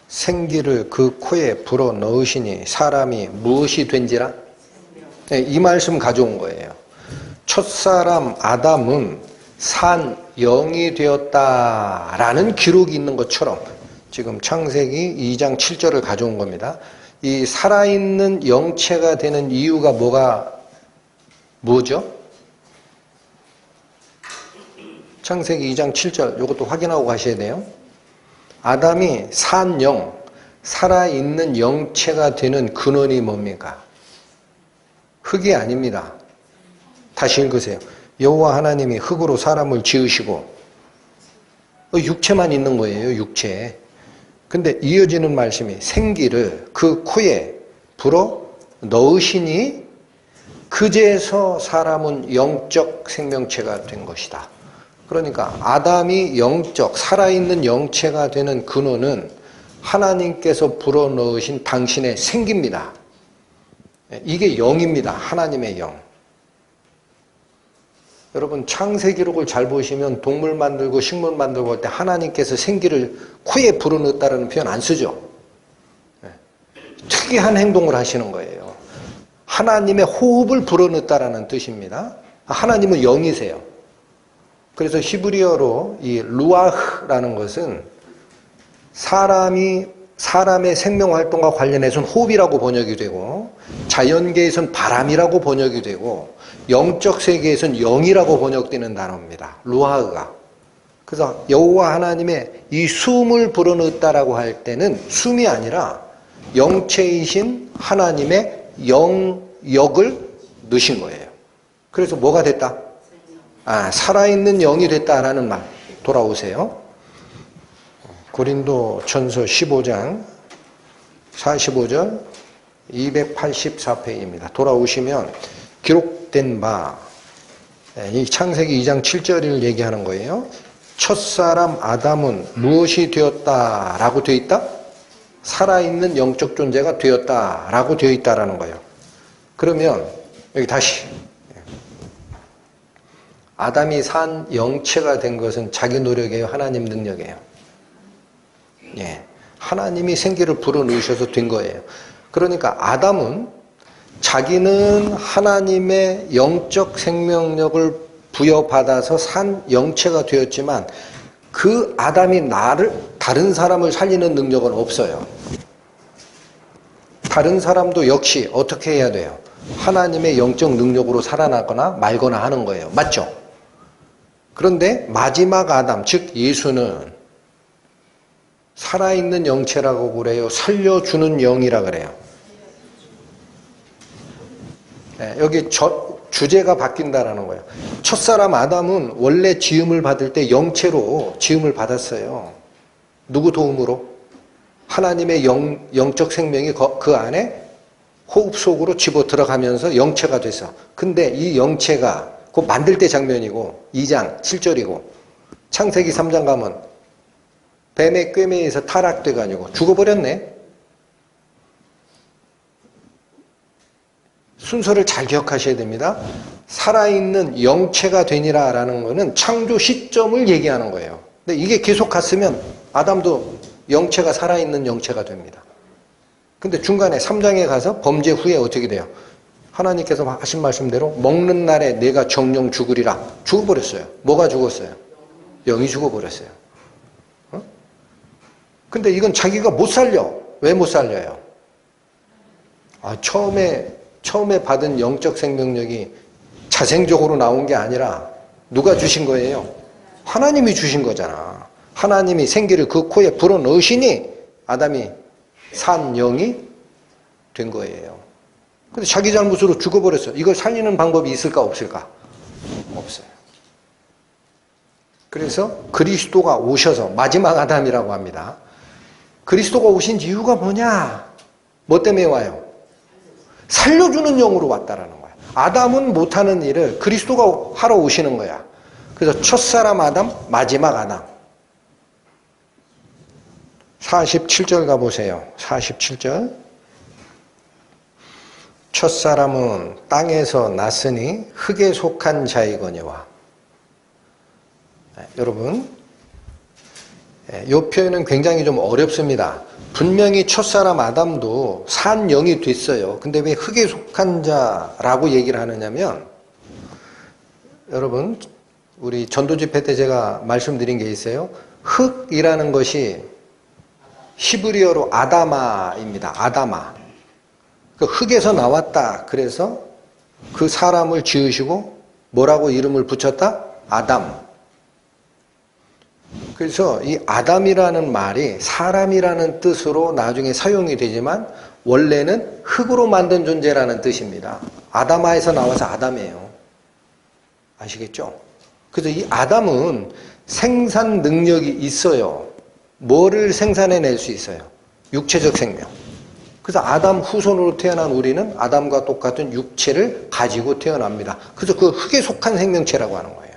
생기를 그 코에 불어 넣으시니 사람이 무엇이 된지라? 이 말씀 가져온 거예요. 첫사람 아담은 산 영이 되었다라는 기록이 있는 것처럼 지금 창세기 2장 7절을 가져온 겁니다. 이 살아있는 영체가 되는 이유가 뭐죠? 창세기 2장 7절 이것도 확인하고 가셔야 돼요. 아담이 산 영, 살아있는 영체가 되는 근원이 뭡니까? 흙이 아닙니다. 다시 읽으세요. 여호와 하나님이 흙으로 사람을 지으시고 육체만 있는 거예요. 육체. 근데 이어지는 말씀이 생기를 그 코에 불어 넣으시니 그제서 사람은 영적 생명체가 된 것이다. 그러니까 아담이 영적 살아있는 영체가 되는 근원은 하나님께서 불어 넣으신 당신의 생기입니다. 이게 영입니다. 하나님의 영. 여러분 창세기록을 잘 보시면 동물 만들고 식물 만들고 할 때 하나님께서 생기를 코에 불어넣었다는 표현 안 쓰죠. 특이한 행동을 하시는 거예요. 하나님의 호흡을 불어넣었다라는 뜻입니다. 하나님은 영이세요. 그래서 히브리어로 이 루아흐라는 것은 사람의 생명활동과 관련해서는 호흡이라고 번역이 되고 자연계에서는 바람이라고 번역이 되고 영적 세계에서는 영이라고 번역되는 단어입니다. 루아흐가. 그래서 여호와 하나님의 이 숨을 불어넣었다라고 할 때는 숨이 아니라 영체이신 하나님의 영역을 넣으신 거예요. 그래서 뭐가 됐다? 살아있는 영이 됐다라는 말. 돌아오세요. 고린도 전서 15장 45절 284페이지입니다. 돌아오시면 기록된 바, 이 창세기 2장 7절을 얘기하는 거예요. 첫사람 아담은 무엇이 되었다라고 되어 있다? 살아있는 영적 존재가 되었다라고 되어 있다라는 거예요. 그러면 여기 다시 아담이 산 영체가 된 것은 자기 노력이에요? 하나님 능력이에요? 예, 하나님이 생기를 불어넣으셔서 된 거예요. 그러니까 아담은 자기는 하나님의 영적 생명력을 부여받아서 산 영체가 되었지만 그 아담이 다른 사람을 살리는 능력은 없어요. 다른 사람도 역시 어떻게 해야 돼요? 하나님의 영적 능력으로 살아나거나 말거나 하는 거예요. 맞죠? 그런데 마지막 아담, 즉 예수는 살아있는 영체라고 그래요? 살려주는 영이라 그래요? 네, 여기 주제가 바뀐다라는 거예요. 첫사람 아담은 원래 지음을 받을 때 영체로 지음을 받았어요. 누구 도움으로? 하나님의 영적 생명이 그 안에 호흡 속으로 집어 들어가면서 영체가 됐어. 근데 이 영체가 그 만들 때 장면이고 2장 7절이고 창세기 3장 가면 뱀의 꾀매에서 타락돼가지고 죽어버렸네. 순서를 잘 기억하셔야 됩니다. 살아있는 영체가 되니라 라는 것은 창조 시점을 얘기하는 거예요. 근데 이게 계속 갔으면 아담도 영체가 살아있는 영체가 됩니다. 근데 중간에 3장에 가서 범죄 후에 어떻게 돼요? 하나님께서 하신 말씀대로 먹는 날에 내가 정령 죽으리라. 죽어버렸어요. 뭐가 죽었어요? 영이 죽어버렸어요. 근데 이건 자기가 못 살려. 왜 못 살려요? 처음에 받은 영적 생명력이 자생적으로 나온 게 아니라 누가 주신 거예요? 하나님이 주신 거잖아. 하나님이 생기를 그 코에 불어넣으시니 아담이 산 영이 된 거예요. 근데 자기 잘못으로 죽어버렸어요. 이걸 살리는 방법이 있을까 없을까? 없어요. 그래서 그리스도가 오셔서 마지막 아담이라고 합니다. 그리스도가 오신 이유가 뭐냐? 뭐 때문에 와요? 살려주는 영으로 왔다라는 거야. 아담은 못하는 일을 그리스도가 하러 오시는 거야. 그래서 첫사람 아담, 마지막 아담. 47절 가보세요. 47절. 첫사람은 땅에서 났으니 흙에 속한 자이거니와. 여러분, 이 표현은 굉장히 좀 어렵습니다. 분명히 첫사람 아담도 산 영이 됐어요. 근데 왜 흙에 속한 자라고 얘기를 하느냐면, 여러분, 우리 전도 집회 때 제가 말씀드린 게 있어요. 흙이라는 것이 히브리어로 아다마입니다. 아다마. 그 흙에서 나왔다. 그래서 그 사람을 지으시고 뭐라고 이름을 붙였다? 아담. 그래서 이 아담이라는 말이 사람이라는 뜻으로 나중에 사용이 되지만 원래는 흙으로 만든 존재라는 뜻입니다. 아다마에서 나와서 아담이에요. 아시겠죠? 그래서 이 아담은 생산 능력이 있어요. 뭐를 생산해낼 수 있어요? 육체적 생명. 그래서 아담 후손으로 태어난 우리는 아담과 똑같은 육체를 가지고 태어납니다. 그래서 그 흙에 속한 생명체라고 하는 거예요.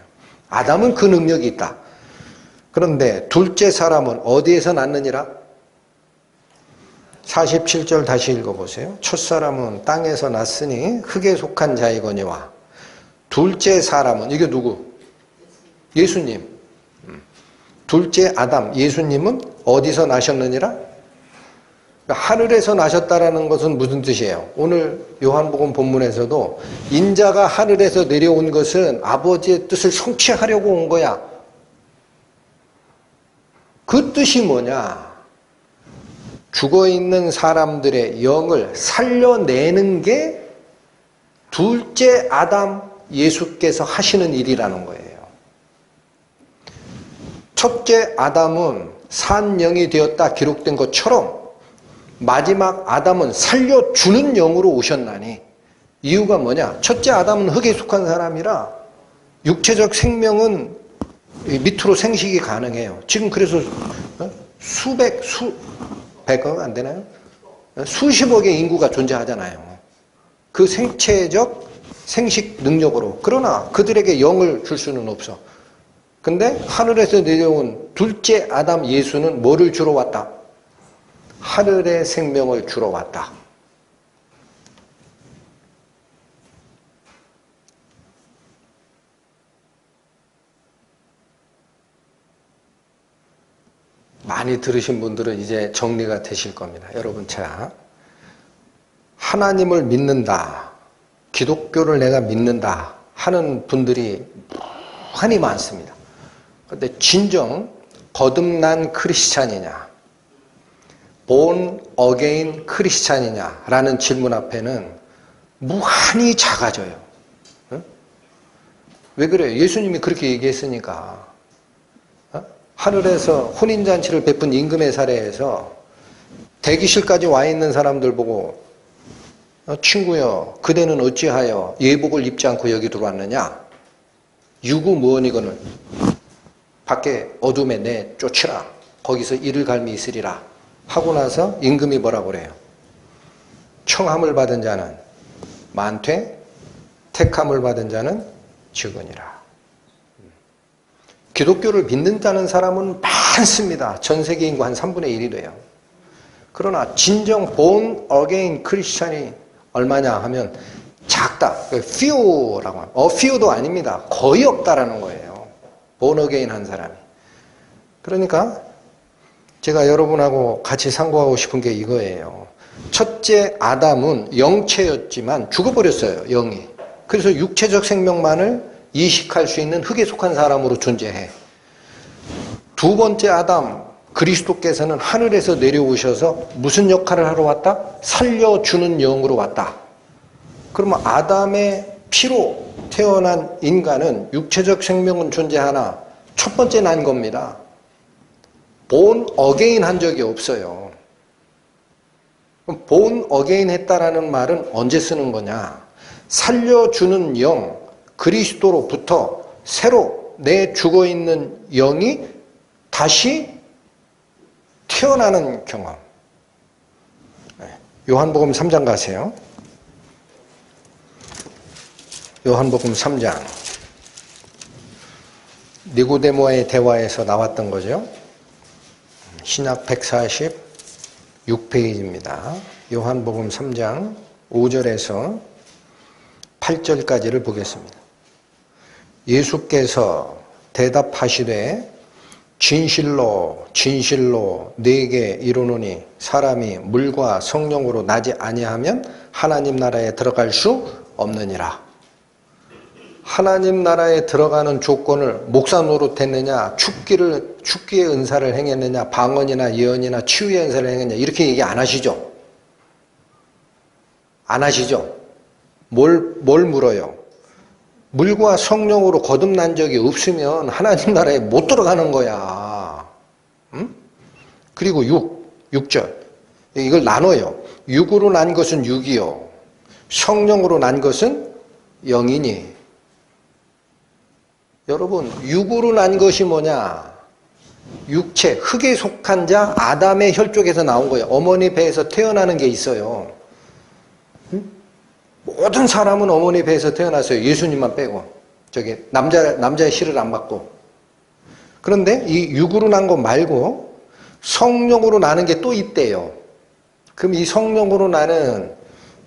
아담은 그 능력이 있다. 그런데 둘째 사람은 어디에서 났느니라? 47절 다시 읽어보세요. 첫 사람은 땅에서 났으니 흙에 속한 자이거니와 둘째 사람은 이게 누구? 예수님. 둘째 아담 예수님은 어디서 나셨느니라? 하늘에서 나셨다라는 것은 무슨 뜻이에요? 오늘 요한복음 본문에서도 인자가 하늘에서 내려온 것은 아버지의 뜻을 성취하려고 온 거야. 그 뜻이 뭐냐? 죽어있는 사람들의 영을 살려내는 게 둘째 아담 예수께서 하시는 일이라는 거예요. 첫째 아담은 산 영이 되었다 기록된 것처럼 마지막 아담은 살려주는 영으로 오셨나니 이유가 뭐냐? 첫째 아담은 흙에 속한 사람이라 육체적 생명은 밑으로 생식이 가능해요. 지금 그래서 백억 안 되나요? 수십억의 인구가 존재하잖아요. 그 생체적 생식 능력으로. 그러나 그들에게 영을 줄 수는 없어. 근데 하늘에서 내려온 둘째 아담 예수는 뭐를 주러 왔다? 하늘의 생명을 주러 왔다. 많이 들으신 분들은 이제 정리가 되실 겁니다. 여러분, 자, 하나님을 믿는다, 기독교를 내가 믿는다 하는 분들이 많이 많습니다. 그런데 진정 거듭난 크리스찬이냐, born again 크리스찬이냐라는 질문 앞에는 무한히 작아져요. 응? 왜 그래요? 예수님이 그렇게 얘기했으니까. 하늘에서 혼인잔치를 베푼 임금의 사례에서 대기실까지 와 있는 사람들 보고 친구여 그대는 어찌하여 예복을 입지 않고 여기 들어왔느냐? 유구무원이거늘 밖에 어둠에 내 쫓으라. 거기서 이를 갈미 있으리라. 하고 나서 임금이 뭐라고 그래요? 청함을 받은 자는 많되 택함을 받은 자는 적으니라. 기독교를 믿는다는 사람은 많습니다. 전 세계 인구 한 3분의 1이 돼요. 그러나 진정 born again 크리스찬이 얼마냐 하면 작다. few라고 합니다. few도 아닙니다. 거의 없다라는 거예요. born again 한 사람이. 그러니까 제가 여러분하고 같이 상고하고 싶은 게 이거예요. 첫째 아담은 영체였지만 죽어버렸어요. 영이. 그래서 육체적 생명만을 이식할 수 있는 흙에 속한 사람으로 존재해. 두 번째 아담 그리스도께서는 하늘에서 내려오셔서 무슨 역할을 하러 왔다? 살려주는 영으로 왔다. 그러면 아담의 피로 태어난 인간은 육체적 생명은 존재하나 첫 번째 난 겁니다. born again 한 적이 없어요. born again 했다라는 말은 언제 쓰는 거냐? 살려주는 영, 그리스도로부터 새로 내 죽어있는 영이 다시 태어나는 경험. 요한복음 3장 가세요. 요한복음 3장. 니고데모와의 대화에서 나왔던 거죠. 신약 146페이지입니다. 요한복음 3장 5절에서 8절까지를 보겠습니다. 예수께서 대답하시되 진실로 진실로 네게 이르노니 사람이 물과 성령으로 나지 아니하면 하나님 나라에 들어갈 수 없느니라. 하나님 나라에 들어가는 조건을 목사 노릇했느냐, 축기의 은사를 행했느냐, 방언이나 예언이나 치유의 은사를 행했느냐 이렇게 얘기 안 하시죠? 안 하시죠? 뭘 물어요? 물과 성령으로 거듭난 적이 없으면 하나님 나라에 못 들어가는 거야. 응? 그리고 6절 이걸 나눠요. 육으로 난 것은 육이요 성령으로 난 것은 영이니. 여러분, 육으로 난 것이 뭐냐? 육체, 흙에 속한 자 아담의 혈 쪽에서 나온 거예요. 어머니 배에서 태어나는 게 있어요. 모든 사람은 어머니 배에서 태어났어요. 예수님만 빼고. 남자의 씨를 안 받고. 그런데 이 육으로 난 거 말고 성령으로 나는 게 또 있대요. 그럼 이 성령으로 나는,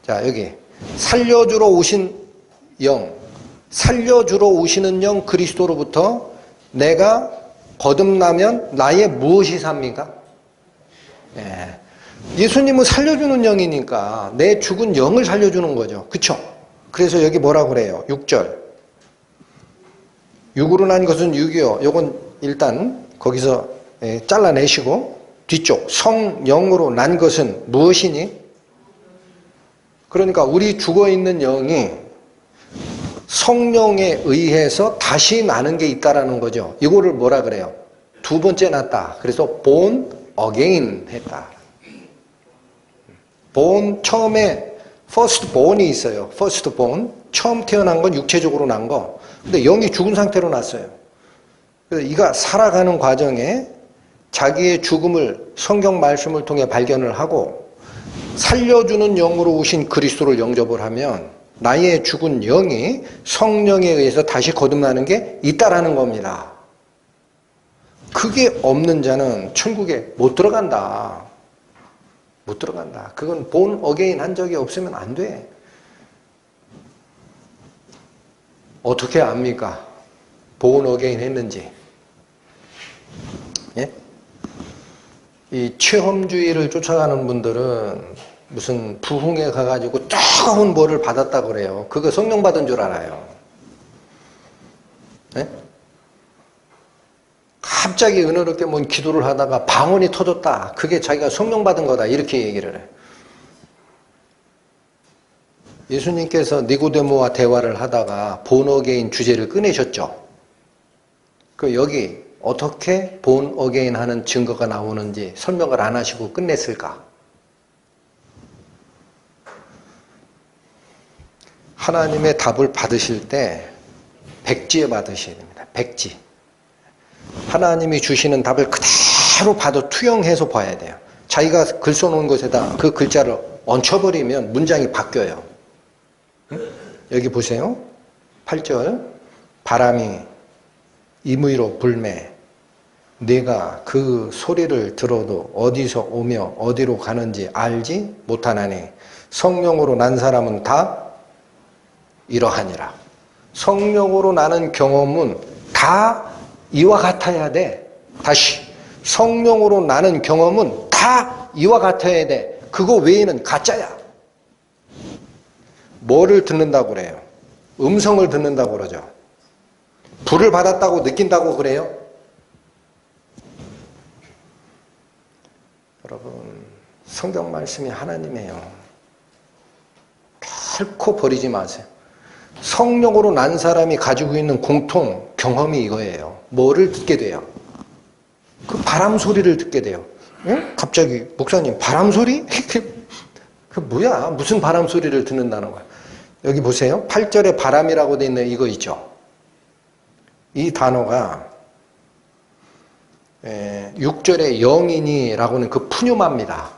자, 여기 살려주러 오신 영, 살려주러 오시는 영 그리스도로부터 내가 거듭나면 나의 무엇이 삽니까? 예. 예수님은 살려주는 영이니까 내 죽은 영을 살려주는 거죠. 그쵸? 그래서 여기 뭐라고 그래요? 6절. 육으로 난 것은 육이요. 요건 일단 거기서 잘라내시고 뒤쪽 성령으로 난 것은 무엇이니? 그러니까 우리 죽어있는 영이 성령에 의해서 다시 나는 게 있다라는 거죠. 이거를 뭐라 그래요? 두 번째 났다. 그래서 born again 했다. born, 처음에 first born이 있어요. first born, 처음 태어난 건 육체적으로 난 거. 근데 영이 죽은 상태로 났어요. 그래서 이가 살아가는 과정에 자기의 죽음을 성경 말씀을 통해 발견을 하고 살려주는 영으로 오신 그리스도를 영접을 하면 나의 죽은 영이 성령에 의해서 다시 거듭나는 게 있다라는 겁니다. 그게 없는 자는 천국에 못 들어간다. 못 들어간다. 그건 본 어게인 한 적이 없으면 안 돼. 어떻게 압니까? 본 어게인 했는지. 예? 이 체험주의를 쫓아가는 분들은 무슨 부흥에 가가지고 뜨거운 뭐를 받았다고 그래요. 그거 성령 받은 줄 알아요. 예? 갑자기 은혜롭게 뭔 기도를 하다가 방언이 터졌다. 그게 자기가 성령 받은 거다. 이렇게 얘기를 해. 예수님께서 니고데모와 대화를 하다가 본 어게인 주제를 꺼내셨죠. 그 여기 어떻게 본 어게인 하는 증거가 나오는지 설명을 안 하시고 끝냈을까? 하나님의 답을 받으실 때 백지에 받으셔야 됩니다. 백지. 하나님이 주시는 답을 그대로 봐도 투영해서 봐야 돼요. 자기가 글 써놓은 것에다 그 글자를 얹혀버리면 문장이 바뀌어요. 여기 보세요. 8절. 바람이 임의로 불매 네가 그 소리를 들어도 어디서 오며 어디로 가는지 알지 못하나니 성령으로 난 사람은 다 이러하니라. 성령으로 나는 경험은 다 이와 같아야 돼. 다시 성령으로 나는 경험은 다 이와 같아야 돼. 그거 외에는 가짜야. 뭐를 듣는다고 그래요? 음성을 듣는다고 그러죠. 불을 받았다고 느낀다고 그래요? 여러분, 성경 말씀이 하나님이에요. 결코 버리지 마세요. 성령으로 난 사람이 가지고 있는 공통 경험이 이거예요. 뭐를 듣게 돼요? 그 바람 소리를 듣게 돼요. 응? 갑자기 목사님 바람 소리? 그 뭐야? 무슨 바람 소리를 듣는다는 거야? 여기 보세요. 8절에 바람이라고 돼 있는 이거 있죠. 이 단어가 6절에 영이니라고는 그 푸뉴마입니다.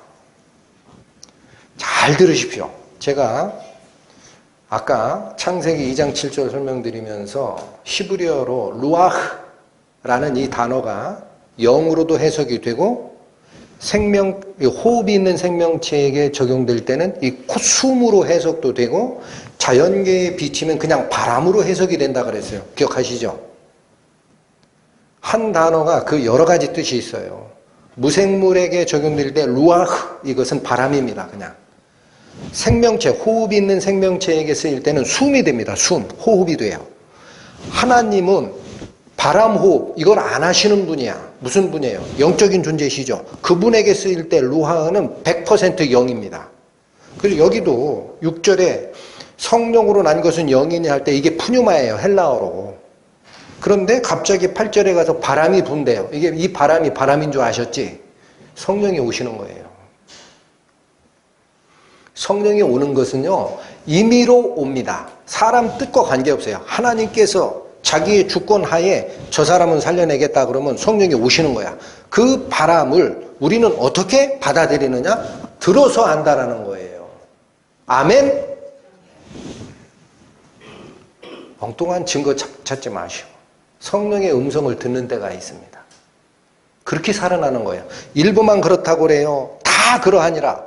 잘 들으십시오. 제가 아까 창세기 2장 7절 설명드리면서 히브리어로 루아흐라는 이 단어가 영으로도 해석이 되고 호흡이 있는 생명체에게 적용될 때는 이 숨으로 해석도 되고 자연계에 비치면 그냥 바람으로 해석이 된다 그랬어요. 기억하시죠? 한 단어가 그 여러 가지 뜻이 있어요. 무생물에게 적용될 때 루아흐 이것은 바람입니다. 그냥 생명체, 호흡이 있는 생명체에게 쓰일 때는 숨이 됩니다. 숨, 호흡이 돼요. 하나님은 바람, 호흡 이걸 안 하시는 분이야. 무슨 분이에요? 영적인 존재시죠. 그분에게 쓰일 때 루하는 100% 영입니다. 그리고 여기도 6절에 성령으로 난 것은 영이니 할 때 이게 푸뉴마예요. 헬라어로. 그런데 갑자기 8절에 가서 바람이 분대요. 이게 이 바람이 바람인 줄 아셨지? 성령이 오시는 거예요. 성령이 오는 것은요, 임의로 옵니다. 사람 뜻과 관계없어요. 하나님께서 자기의 주권 하에 저 사람은 살려내겠다 그러면 성령이 오시는 거야. 그 바람을 우리는 어떻게 받아들이느냐? 들어서 안다라는 거예요. 아멘? 엉뚱한 증거 찾지 마시고 성령의 음성을 듣는 때가 있습니다. 그렇게 살아나는 거예요. 일부만 그렇다고 그래요. 다 그러하니라.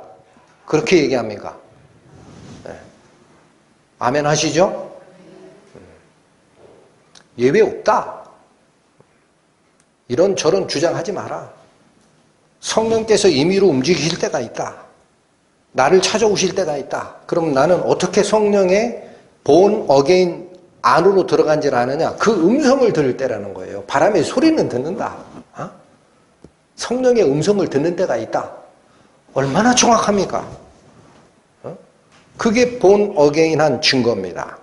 그렇게 얘기합니까? 네. 아멘 하시죠? 예외 없다. 이런 저런 주장하지 마라. 성령께서 임의로 움직이실 때가 있다. 나를 찾아오실 때가 있다. 그럼 나는 어떻게 성령의 본 어게인 안으로 들어간지를 아느냐? 그 음성을 들을 때라는 거예요. 바람의 소리는 듣는다. 성령의 음성을 듣는 때가 있다. 얼마나 정확합니까? 그게 본 어게인한 증거입니다.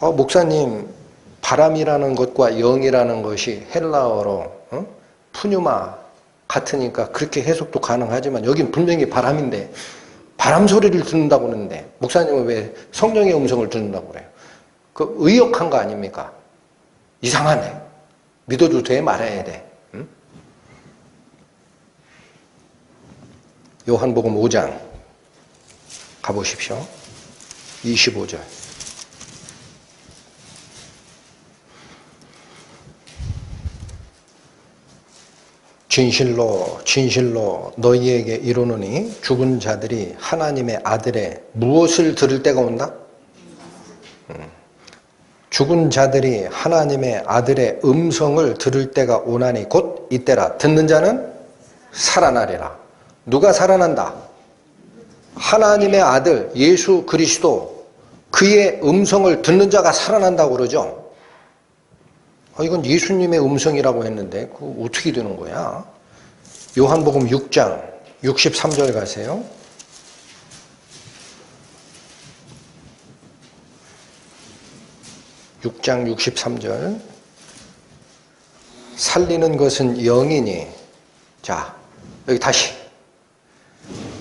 목사님, 바람이라는 것과 영이라는 것이 헬라어로 푸뉴마 같으니까 그렇게 해석도 가능하지만 여긴 분명히 바람인데 바람 소리를 듣는다고 하는데 목사님은 왜 성령의 음성을 듣는다고 그래요? 그 의역한 거 아닙니까? 이상하네. 믿어도 돼? 말아야 돼? 응? 요한복음 5장 가보십시오. 25절. 진실로 진실로 너희에게 이르노니 죽은 자들이 하나님의 아들의 무엇을 들을 때가 온다? 죽은 자들이 하나님의 아들의 음성을 들을 때가 오나니 곧 이때라. 듣는 자는 살아나리라. 누가 살아난다? 하나님의 아들 예수 그리스도 그의 음성을 듣는 자가 살아난다고 그러죠. 이건 예수님의 음성이라고 했는데 그거 어떻게 되는 거야? 요한복음 6장 63절 가세요. (6장 63절) 살리는 것은 영이니. 자, 여기 다시.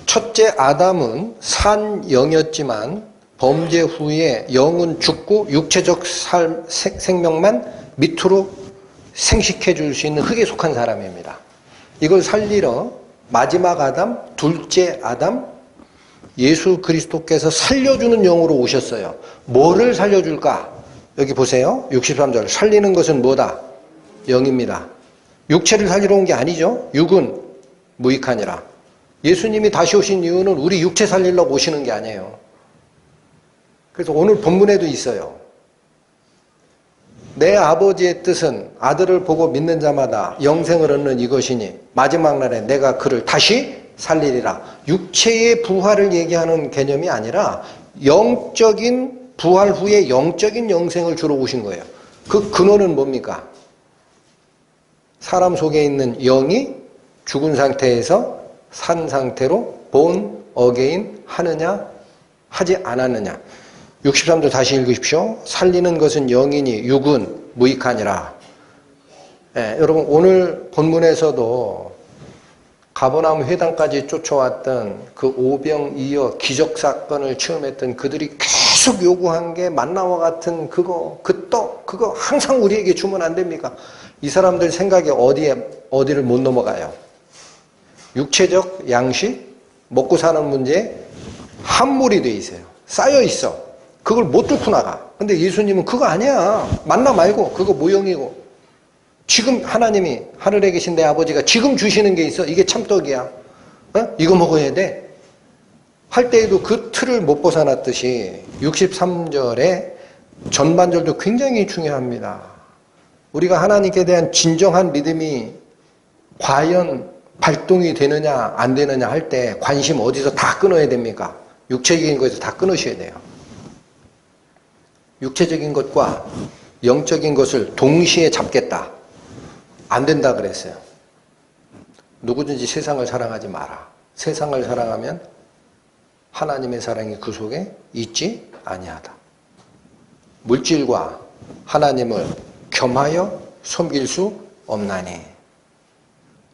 첫째 아담은 산 영이었지만 범죄 후에 영은 죽고 육체적 생명만 밑으로 생식해 줄 수 있는 흙에 속한 사람입니다. 이걸 살리러 마지막 아담, 둘째 아담, 예수 그리스도께서 살려주는 영으로 오셨어요. 뭐를 살려줄까? 여기 보세요. 63절. 살리는 것은 뭐다? 영입니다. 육체를 살리러 온 게 아니죠. 육은 무익하니라. 예수님이 다시 오신 이유는 우리 육체 살리려고 오시는 게 아니에요. 그래서 오늘 본문에도 있어요. 내 아버지의 뜻은 아들을 보고 믿는 자마다 영생을 얻는 이것이니 마지막 날에 내가 그를 다시 살리리라. 육체의 부활을 얘기하는 개념이 아니라 영적인 부활 후에 영적인 영생을 주러 오신 거예요. 그 근원은 뭡니까? 사람 속에 있는 영이 죽은 상태에서 산 상태로 본 어게인 하느냐 하지 않았느냐. 63절 다시 읽으십시오. 살리는 것은 영이니 육은 무익하니라. 여러분 오늘 본문에서도 가버나움 회당까지 쫓아왔던 그 오병이어 기적 사건을 체험했던 그들이 계속 요구한 게 만나와 같은 그거, 그 떡, 그거 항상 우리에게 주면 안 됩니까? 이 사람들 생각에 어디를 못 넘어가요. 육체적 양식, 먹고 사는 문제에 함몰이 돼 있어요. 쌓여 있어. 그걸 못 뚫고 나가. 근데 예수님은 그거 아니야. 만나 말고 그거 모형이고. 지금 하나님이 하늘에 계신 내 아버지가 지금 주시는 게 있어. 이게 참떡이야. 이거 먹어야 돼. 할 때에도 그 틀을 못 벗어났듯이 63절의 전반절도 굉장히 중요합니다. 우리가 하나님께 대한 진정한 믿음이 과연 발동이 되느냐 안 되느냐 할 때 관심 어디서 다 끊어야 됩니까? 육체적인 거에서 다 끊으셔야 돼요. 육체적인 것과 영적인 것을 동시에 잡겠다. 안 된다 그랬어요. 누구든지 세상을 사랑하지 마라. 세상을 사랑하면 하나님의 사랑이 그 속에 있지 아니하다. 물질과 하나님을 겸하여 섬길 수 없나니.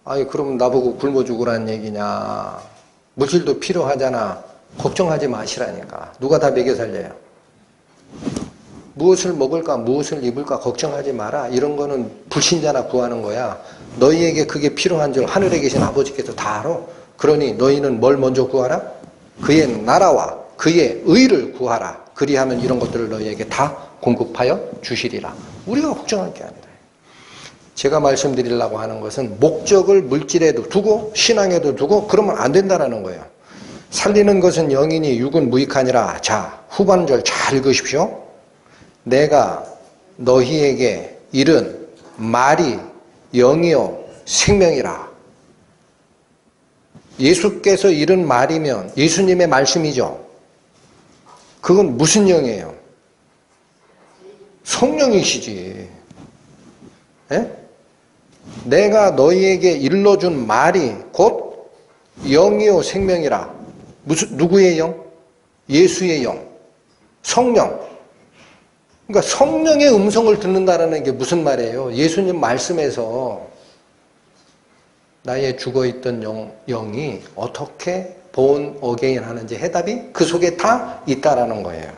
아니 그러면 나보고 굶어 죽으라는 얘기냐. 물질도 필요하잖아. 걱정하지 마시라니까. 누가 다 먹여 살려요. 무엇을 먹을까 무엇을 입을까 걱정하지 마라. 이런 거는 불신자나 구하는 거야. 너희에게 그게 필요한 줄 하늘에 계신 아버지께서 다 알아. 그러니 너희는 뭘 먼저 구하라? 그의 나라와 그의 의를 구하라. 그리하면 이런 것들을 너희에게 다 공급하여 주시리라. 우리가 걱정할 게 아니라. 제가 말씀드리려고 하는 것은 목적을 물질에도 두고 신앙에도 두고 그러면 안 된다는 거예요. 살리는 것은 영이니 육은 무익하니라. 자, 후반절 잘 읽으십시오. 내가 너희에게 이른 말이 영이요 생명이라. 예수께서 이른 말이면 예수님의 말씀이죠. 그건 무슨 영이에요? 성령이시지. 예? 내가 너희에게 일러준 말이 곧 영이요 생명이라. 누구의 영? 예수의 영. 성령. 그러니까 성령의 음성을 듣는다는 게 무슨 말이에요? 예수님 말씀에서 나의 죽어있던 영이 어떻게 born again 하는지 해답이 그 속에 다 있다라는 거예요.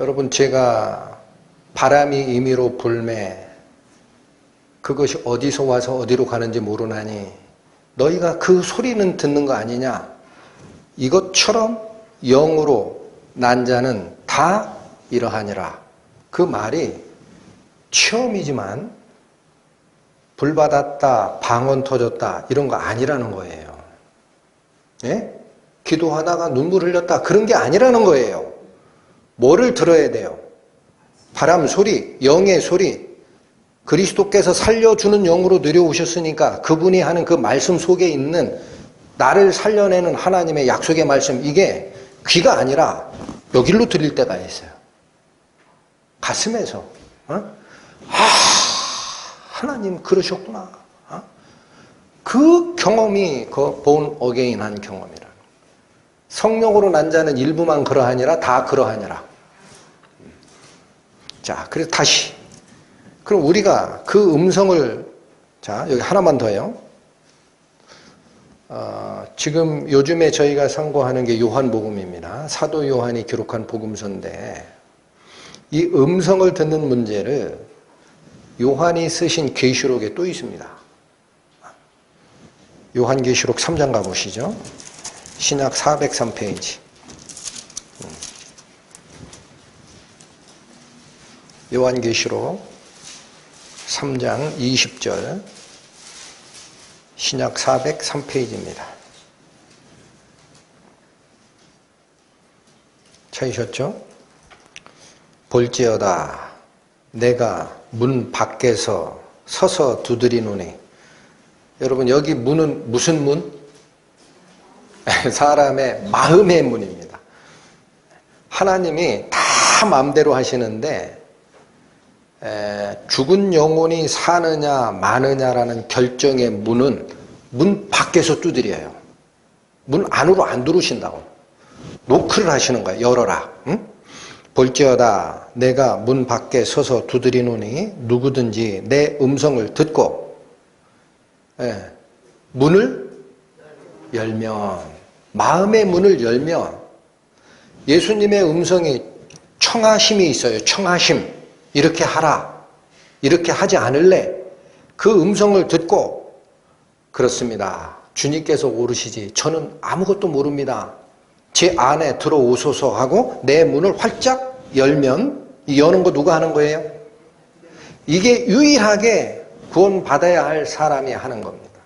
여러분 제가 바람이 임의로 불매 그것이 어디서 와서 어디로 가는지 모르나니 너희가 그 소리는 듣는 거 아니냐. 이것처럼 영으로 난 자는 다 이러하니라. 그 말이 체험이지만 불 받았다, 방언 터졌다 이런 거 아니라는 거예요. 예? 기도하다가 눈물 흘렸다 그런 게 아니라는 거예요. 뭐를 들어야 돼요? 바람 소리, 영의 소리. 그리스도께서 살려주는 영으로 내려오셨으니까 그분이 하는 그 말씀 속에 있는 나를 살려내는 하나님의 약속의 말씀, 이게 귀가 아니라 여기로 들릴 때가 있어요. 가슴에서. 하나님 그러셨구나. 그 경험이 그 born again 한 경험이라. 성령으로 난 자는 일부만 그러하니라 다 그러하니라. 자, 그래서 다시. 그럼 우리가 그 음성을, 자, 여기 하나만 더요. 지금 요즘에 저희가 상고하는 게 요한복음입니다. 사도 요한이 기록한 복음서인데 이 음성을 듣는 문제를 요한이 쓰신 계시록에 또 있습니다. 요한계시록 3장 가보시죠. 신약 403페이지. 요한계시록 3장 20절. 신약 403페이지입니다. 찾으셨죠? 볼지어다 내가 문 밖에서 서서 두드리노니. 여러분 여기 문은 무슨 문? 사람의 마음의 문입니다. 하나님이 다 마음대로 하시는데 죽은 영혼이 사느냐 마느냐라는 결정의 문은 문 밖에서 두드려요. 문 안으로 안 들어오신다고. 노크를 하시는 거예요. 열어라. 응? 볼지어다 내가 문 밖에 서서 두드리노니 누구든지 내 음성을 듣고 문을 열면, 마음의 문을 열면 예수님의 음성이 청하심이 있어요. 청하심. 이렇게 하라. 이렇게 하지 않을래. 그 음성을 듣고 그렇습니다. 주님께서 오르시지 저는 아무것도 모릅니다. 제 안에 들어오소서 하고 내 문을 활짝 열면, 이 여는 거 누가 하는 거예요? 이게 유일하게 구원받아야 할 사람이 하는 겁니다.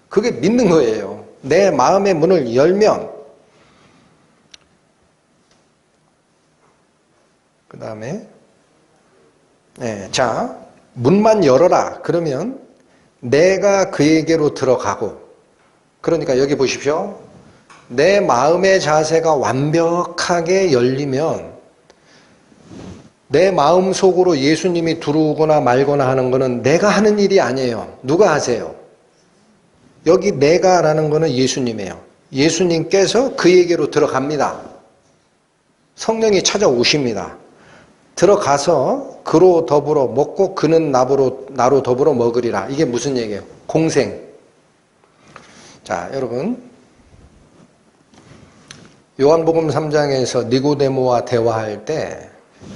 그게 믿는 거예요. 내 마음의 문을 열면, 그 다음에 자, 문만 열어라. 그러면 내가 그에게로 들어가고, 그러니까 여기 보십시오. 내 마음의 자세가 완벽하게 열리면 내 마음 속으로 예수님이 들어오거나 말거나 하는 것은 내가 하는 일이 아니에요. 누가 하세요? 여기 내가라는 것은 예수님이에요. 예수님께서 그에게로 들어갑니다. 성령이 찾아오십니다. 들어가서 그로 더불어 먹고 그는 나로 더불어 먹으리라. 이게 무슨 얘기예요? 공생. 자, 여러분, 요한복음 3장에서 니고데모와 대화할 때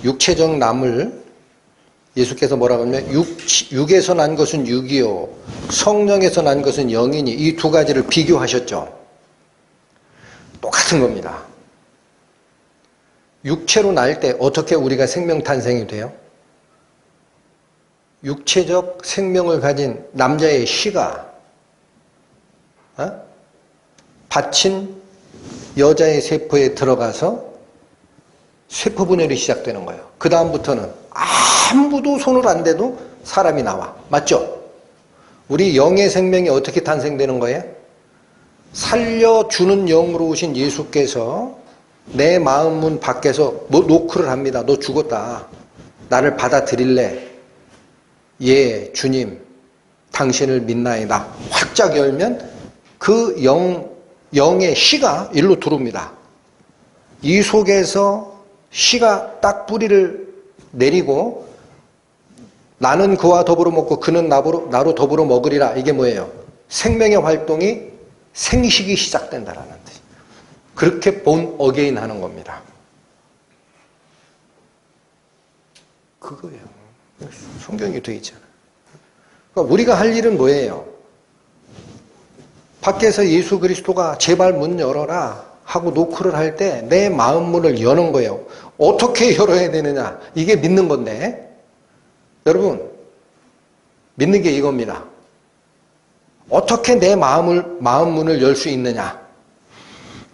육체적 남을 예수께서 뭐라고 하냐면 육에서 난 것은 육이요 성령에서 난 것은 영이니 이 두 가지를 비교하셨죠. 똑같은 겁니다. 육체로 날 때 어떻게 우리가 생명 탄생이 돼요? 육체적 생명을 가진 남자의 씨가 받친 여자의 세포에 들어가서 세포 분열이 시작되는 거예요. 그 다음부터는 아무도 손을 안 대도 사람이 나와. 맞죠? 우리 영의 생명이 어떻게 탄생되는 거예요? 살려주는 영으로 오신 예수께서 내 마음 문 밖에서 노크를 합니다. 너 죽었다. 나를 받아들일래? 예, 주님, 당신을 믿나이다. 활짝 열면 그 영의 씨가 일로 들어옵니다. 이 속에서 씨가 딱 뿌리를 내리고 나는 그와 더불어 먹고 그는 나로 더불어 먹으리라. 이게 뭐예요? 생명의 활동이 생식이 시작된다라는 뜻. 그렇게 본 어게인 하는 겁니다. 그거예요. 성경이 되어 있잖아요. 그러니까 우리가 할 일은 뭐예요? 밖에서 예수 그리스도가 제발 문 열어라 하고 노크를 할 때 내 마음 문을 여는 거예요. 어떻게 열어야 되느냐? 이게 믿는 건데 여러분 믿는 게 이겁니다. 어떻게 내 마음 문을 열 수 있느냐?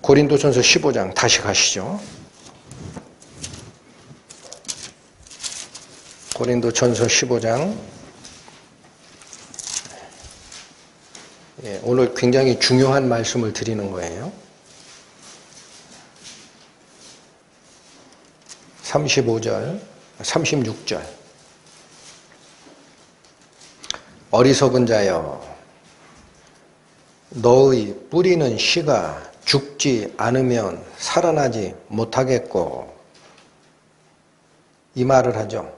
고린도전서 15장 다시 가시죠. 고린도전서 15장. 예, 오늘 굉장히 중요한 말씀을 드리는 거예요. 35절, 36절. 어리석은 자여, 너의 뿌리는 씨가 죽지 않으면 살아나지 못하겠고. 이 말을 하죠.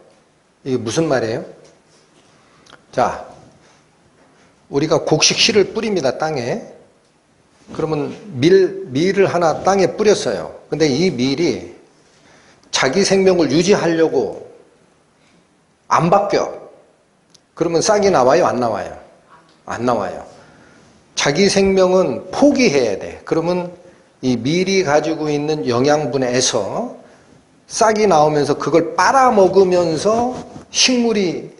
이게 무슨 말이에요? 자, 우리가 곡식 씨를 뿌립니다, 땅에. 그러면 밀을 하나 땅에 뿌렸어요. 근데 이 밀이 자기 생명을 유지하려고 안 바뀌어. 그러면 싹이 나와요, 안 나와요? 안 나와요. 자기 생명은 포기해야 돼. 그러면 이 밀이 가지고 있는 영양분에서 싹이 나오면서 그걸 빨아먹으면서 식물이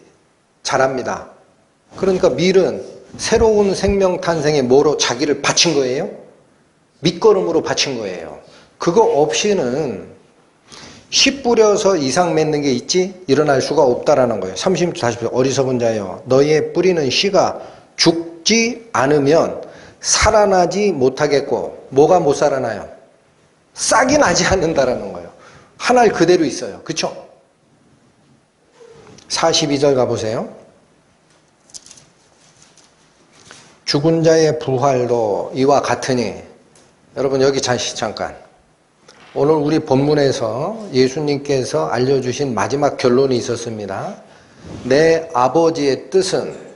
자랍니다. 그러니까 밀은 새로운 생명 탄생에 뭐로 자기를 바친 거예요? 밑거름으로 바친 거예요. 그거 없이는 씨 뿌려서 이상 맺는 게 있지 일어날 수가 없다라는 거예요. 30절 어리석은 자여 너희의 뿌리는 씨가 죽지 않으면 살아나지 못하겠고. 뭐가 못 살아나요? 싹이 나지 않는다라는 거예요. 하늘 그대로 있어요. 그렇죠? 42절 가보세요. 죽은 자의 부활도 이와 같으니. 여러분 여기 잠깐. 오늘 우리 본문에서 예수님께서 알려주신 마지막 결론이 있었습니다. 내 아버지의 뜻은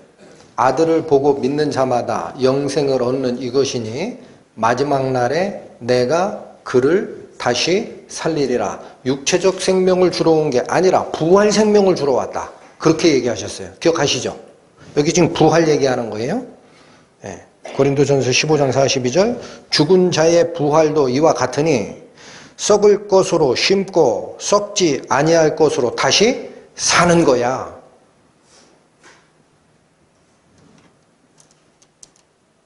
아들을 보고 믿는 자마다 영생을 얻는 이것이니 마지막 날에 내가 그를 다시 살리리라. 육체적 생명을 주러 온 게 아니라 부활 생명을 주러 왔다. 그렇게 얘기하셨어요. 기억하시죠? 여기 지금 부활 얘기하는 거예요. 네. 고린도전서 15장 42절 죽은 자의 부활도 이와 같으니 썩을 것으로 심고 썩지 아니할 것으로 다시 사는 거야.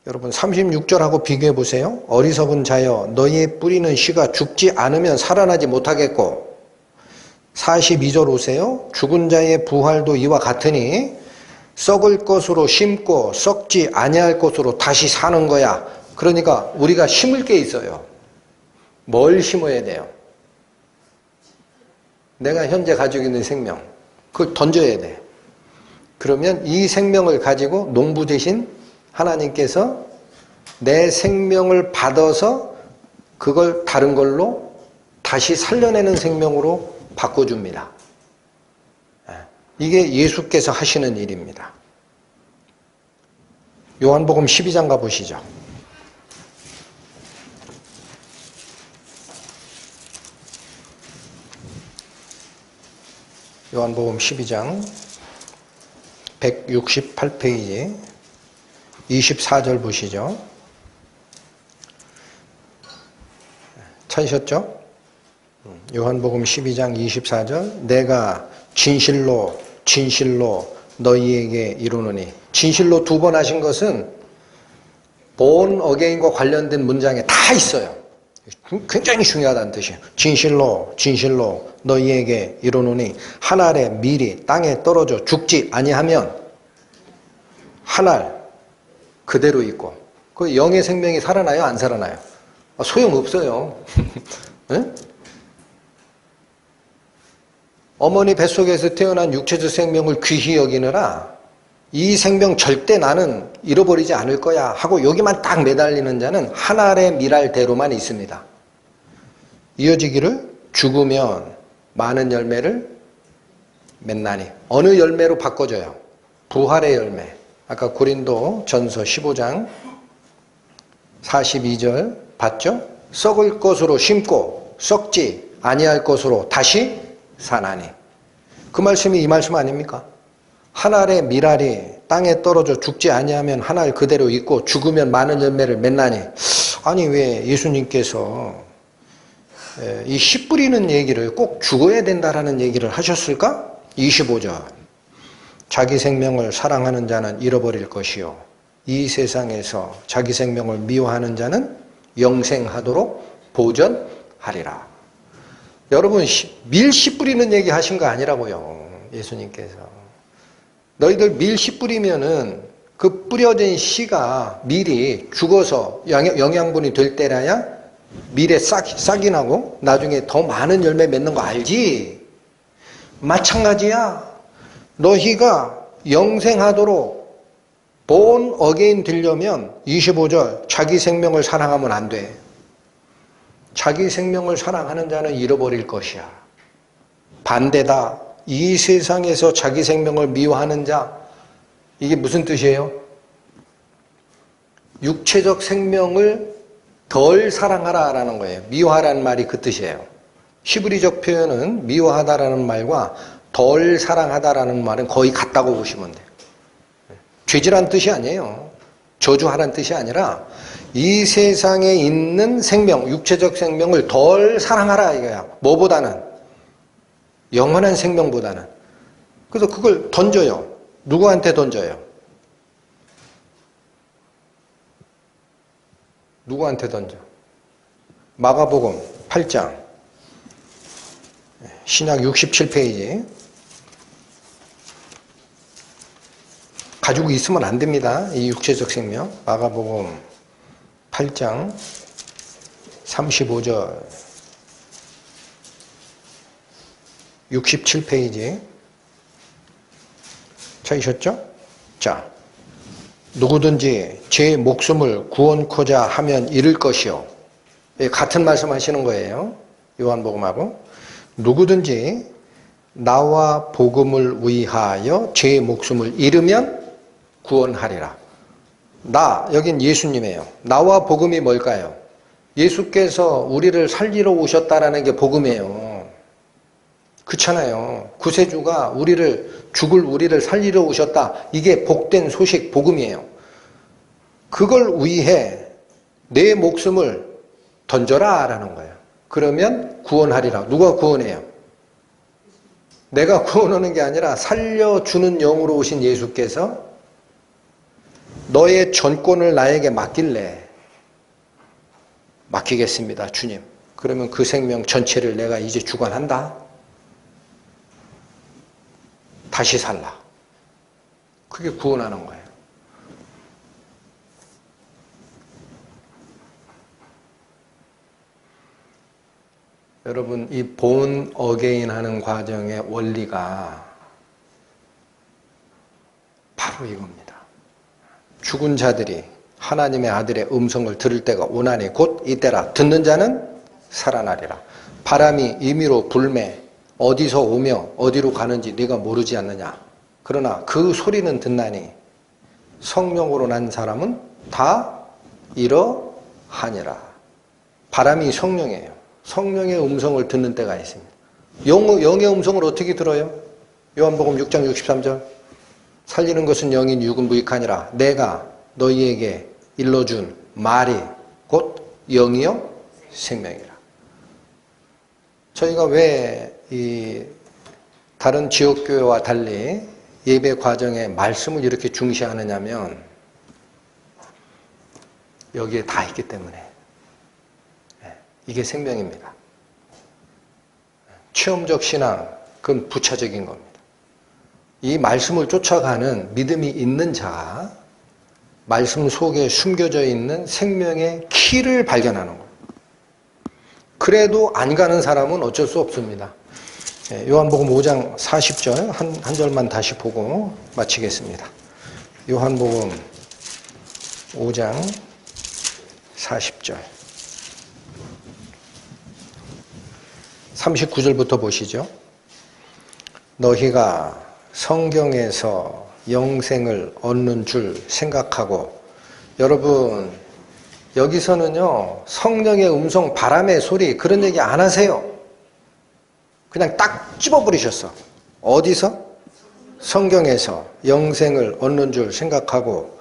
여러분 36절하고 비교해 보세요. 어리석은 자여 너희의 뿌리는 씨가 죽지 않으면 살아나지 못하겠고. 42절 오세요. 죽은 자의 부활도 이와 같으니 썩을 것으로 심고 썩지 아니할 것으로 다시 사는 거야. 그러니까 우리가 심을 게 있어요. 뭘 심어야 돼요? 내가 현재 가지고 있는 생명, 그걸 던져야 돼. 그러면 이 생명을 가지고 농부 대신 하나님께서 내 생명을 받아서 그걸 다른 걸로 다시 살려내는 생명으로 바꿔줍니다. 이게 예수께서 하시는 일입니다. 요한복음 12장 가보시죠. 요한복음 12장 168페이지 24절 보시죠. 찾으셨죠? 요한복음 12장 24절 내가 진실로 진실로 너희에게 이르노니, 진실로 두 번 하신 것은 born again과 관련된 문장에 다 있어요. 굉장히 중요하다는 뜻이에요. 진실로 진실로 너희에게 이르노니 한 알의 밀이 땅에 떨어져 죽지 아니하면 한 알 그대로 있고, 그 영의 생명이 살아나요? 안 살아나요? 소용없어요. 네? 어머니 뱃속에서 태어난 육체적 생명을 귀히 여기느라 이 생명 절대 나는 잃어버리지 않을 거야 하고 여기만 딱 매달리는 자는 한 알의 밀알대로만 있습니다. 이어지기를 죽으면 많은 열매를 맺나니. 어느 열매로 바꿔줘요? 부활의 열매. 아까 고린도 전서 15장 42절 봤죠? 썩을 것으로 심고 썩지 아니할 것으로 다시 사나니. 그 말씀이 이 말씀 아닙니까? 한 알의 밀알이 땅에 떨어져 죽지 아니하면 한 알 그대로 있고 죽으면 많은 열매를 맺나니. 아니 왜 예수님께서 이 씨 뿌리는 얘기를 꼭 죽어야 된다라는 얘기를 하셨을까? 25절 자기 생명을 사랑하는 자는 잃어버릴 것이요 이 세상에서 자기 생명을 미워하는 자는 영생하도록 보전하리라. 여러분, 밀씨 뿌리는 얘기 하신 거 아니라고요. 예수님께서. 너희들 밀씨 뿌리면은 그 뿌려진 씨가 밀이 죽어서 영양분이 될 때라야 밀에 싹이 나고 나중에 더 많은 열매 맺는 거 알지? 마찬가지야. 너희가 영생하도록 born again 되려면 25절 자기 생명을 사랑하면 안 돼. 자기 생명을 사랑하는 자는 잃어버릴 것이야. 반대다. 이 세상에서 자기 생명을 미워하는 자, 이게 무슨 뜻이에요? 육체적 생명을 덜 사랑하라라는 거예요. 미워하라는 말이 그 뜻이에요. 히브리적 표현은 미워하다라는 말과 덜 사랑하다라는 말은 거의 같다고 보시면 돼요. 죄질한 뜻이 아니에요. 저주하라는 뜻이 아니라 이 세상에 있는 생명, 육체적 생명을 덜 사랑하라 이거야. 뭐보다는? 영원한 생명보다는. 그래서 그걸 던져요. 누구한테 던져요? 누구한테 던져? 마가복음 8장 신약 67페이지 가지고 있으면 안 됩니다. 이 육체적 생명. 마가복음 8장 35절 67페이지 찾으셨죠? 자, 누구든지 제 목숨을 구원코자 하면 잃을 것이요. 같은 말씀 하시는 거예요. 요한복음하고. 누구든지 나와 복음을 위하여 제 목숨을 잃으면 구원하리라. 나, 여긴 예수님이에요. 나와 복음이 뭘까요? 예수께서 우리를 살리러 오셨다라는 게 복음이에요. 그렇잖아요. 구세주가 죽을 우리를 살리러 오셨다. 이게 복된 소식, 복음이에요. 그걸 위해 내 목숨을 던져라 라는 거예요. 그러면 구원하리라. 누가 구원해요? 내가 구원하는 게 아니라 살려주는 영으로 오신 예수께서 너의 전권을 나에게 맡길래 맡기겠습니다, 주님. 그러면 그 생명 전체를 내가 이제 주관한다. 다시 살라. 그게 구원하는 거예요. 여러분, 이 본 어게인 하는 과정의 원리가 바로 이겁니다. 죽은 자들이 하나님의 아들의 음성을 들을 때가 오나니 곧 이때라. 듣는 자는 살아나리라. 바람이 임의로 불매 어디서 오며 어디로 가는지 네가 모르지 않느냐. 그러나 그 소리는 듣나니 성령으로 난 사람은 다 이러하니라. 바람이 성령이에요. 성령의 음성을 듣는 때가 있습니다. 영의 음성을 어떻게 들어요? 요한복음 6장 63절. 살리는 것은 영인 육은 무익하니라. 내가 너희에게 일러준 말이 곧 영이요 생명이라. 저희가 왜 이 다른 지역교회와 달리 예배 과정에 말씀을 이렇게 중시하느냐면 여기에 다 있기 때문에 이게 생명입니다. 체험적 신앙, 그건 부차적인 겁니다. 이 말씀을 쫓아가는 믿음이 있는 자가 말씀 속에 숨겨져 있는 생명의 키를 발견하는 거예요. 그래도 안 가는 사람은 어쩔 수 없습니다. 요한복음 5장 40절 한 절만 다시 보고 마치겠습니다. 요한복음 5장 40절 39절부터 보시죠. 너희가 성경에서 영생을 얻는 줄 생각하고, 여러분 여기서는요 성령의 음성, 바람의 소리 그런 얘기 안 하세요. 그냥 딱 집어버리셨어. 어디서? 성경에서 영생을 얻는 줄 생각하고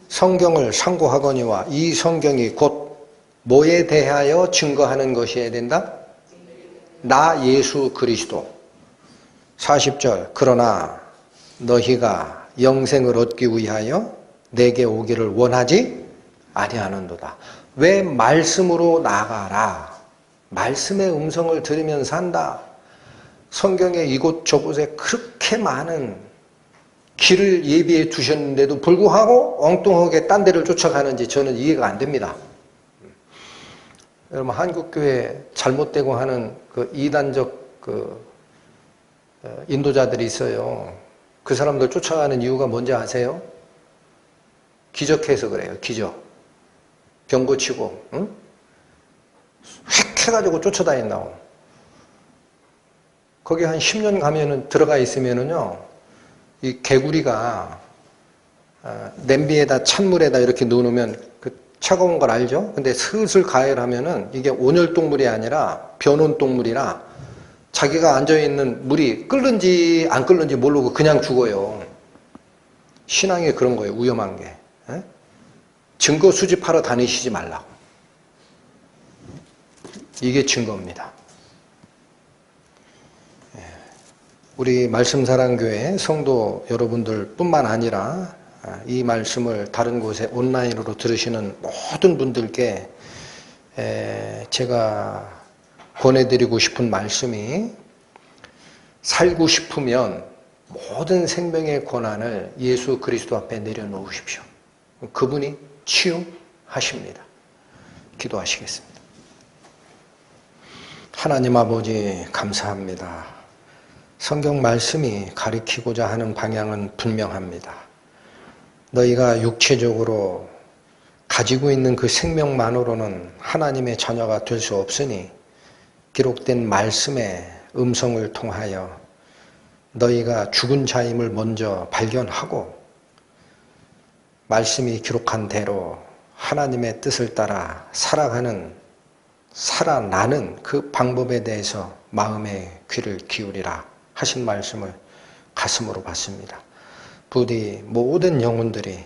성경을 상고하거니와 이 성경이 곧 뭐에 대하여 증거하는 것이어야 된다? 나 예수 그리스도. 40절 그러나 너희가 영생을 얻기 위하여 내게 오기를 원하지 아니하는도다. 왜 말씀으로 나가라. 말씀의 음성을 들으면 산다. 성경에 이곳 저곳에 그렇게 많은 길을 예비해 두셨는데도 불구하고 엉뚱하게 딴 데를 쫓아가는지 저는 이해가 안 됩니다. 여러분, 한국교회 잘못되고 하는 그 이단적 인도자들이 있어요. 그 사람들 쫓아가는 이유가 뭔지 아세요? 기적해서 그래요. 기적. 병 고치고, 응? 휙 해가지고 쫓아다닌다고. 거기 한 10년 가면은 들어가 있으면은요, 이 개구리가 냄비에다 찬물에다 이렇게 넣어놓으면 그 차가운 걸 알죠? 근데 슬슬 가열하면은 이게 온열동물이 아니라 변온동물이라 자기가 앉아있는 물이 끓는지 안 끓는지 모르고 그냥 죽어요. 신앙이 그런 거예요. 위험한 게. 에? 증거 수집하러 다니시지 말라고. 이게 증거입니다. 우리 말씀사랑교회 성도 여러분들 뿐만 아니라 이 말씀을 다른 곳에 온라인으로 들으시는 모든 분들께 제가 권해드리고 싶은 말씀이, 살고 싶으면 모든 생명의 권한을 예수 그리스도 앞에 내려놓으십시오. 그분이 치유하십니다. 기도하시겠습니다. 하나님 아버지 감사합니다. 성경 말씀이 가리키고자 하는 방향은 분명합니다. 너희가 육체적으로 가지고 있는 그 생명만으로는 하나님의 자녀가 될 수 없으니 기록된 말씀의 음성을 통하여 너희가 죽은 자임을 먼저 발견하고 말씀이 기록한 대로 하나님의 뜻을 따라 살아나는 그 방법에 대해서 마음의 귀를 기울이라 하신 말씀을 가슴으로 받습니다. 부디 모든 영혼들이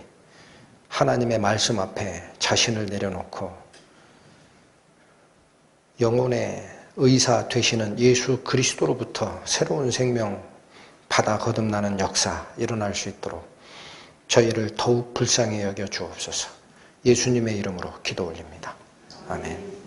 하나님의 말씀 앞에 자신을 내려놓고 영혼의 의사 되시는 예수 그리스도로부터 새로운 생명 받아 거듭나는 역사 일어날 수 있도록 저희를 더욱 불쌍히 여겨 주옵소서. 예수님의 이름으로 기도 올립니다. 아멘.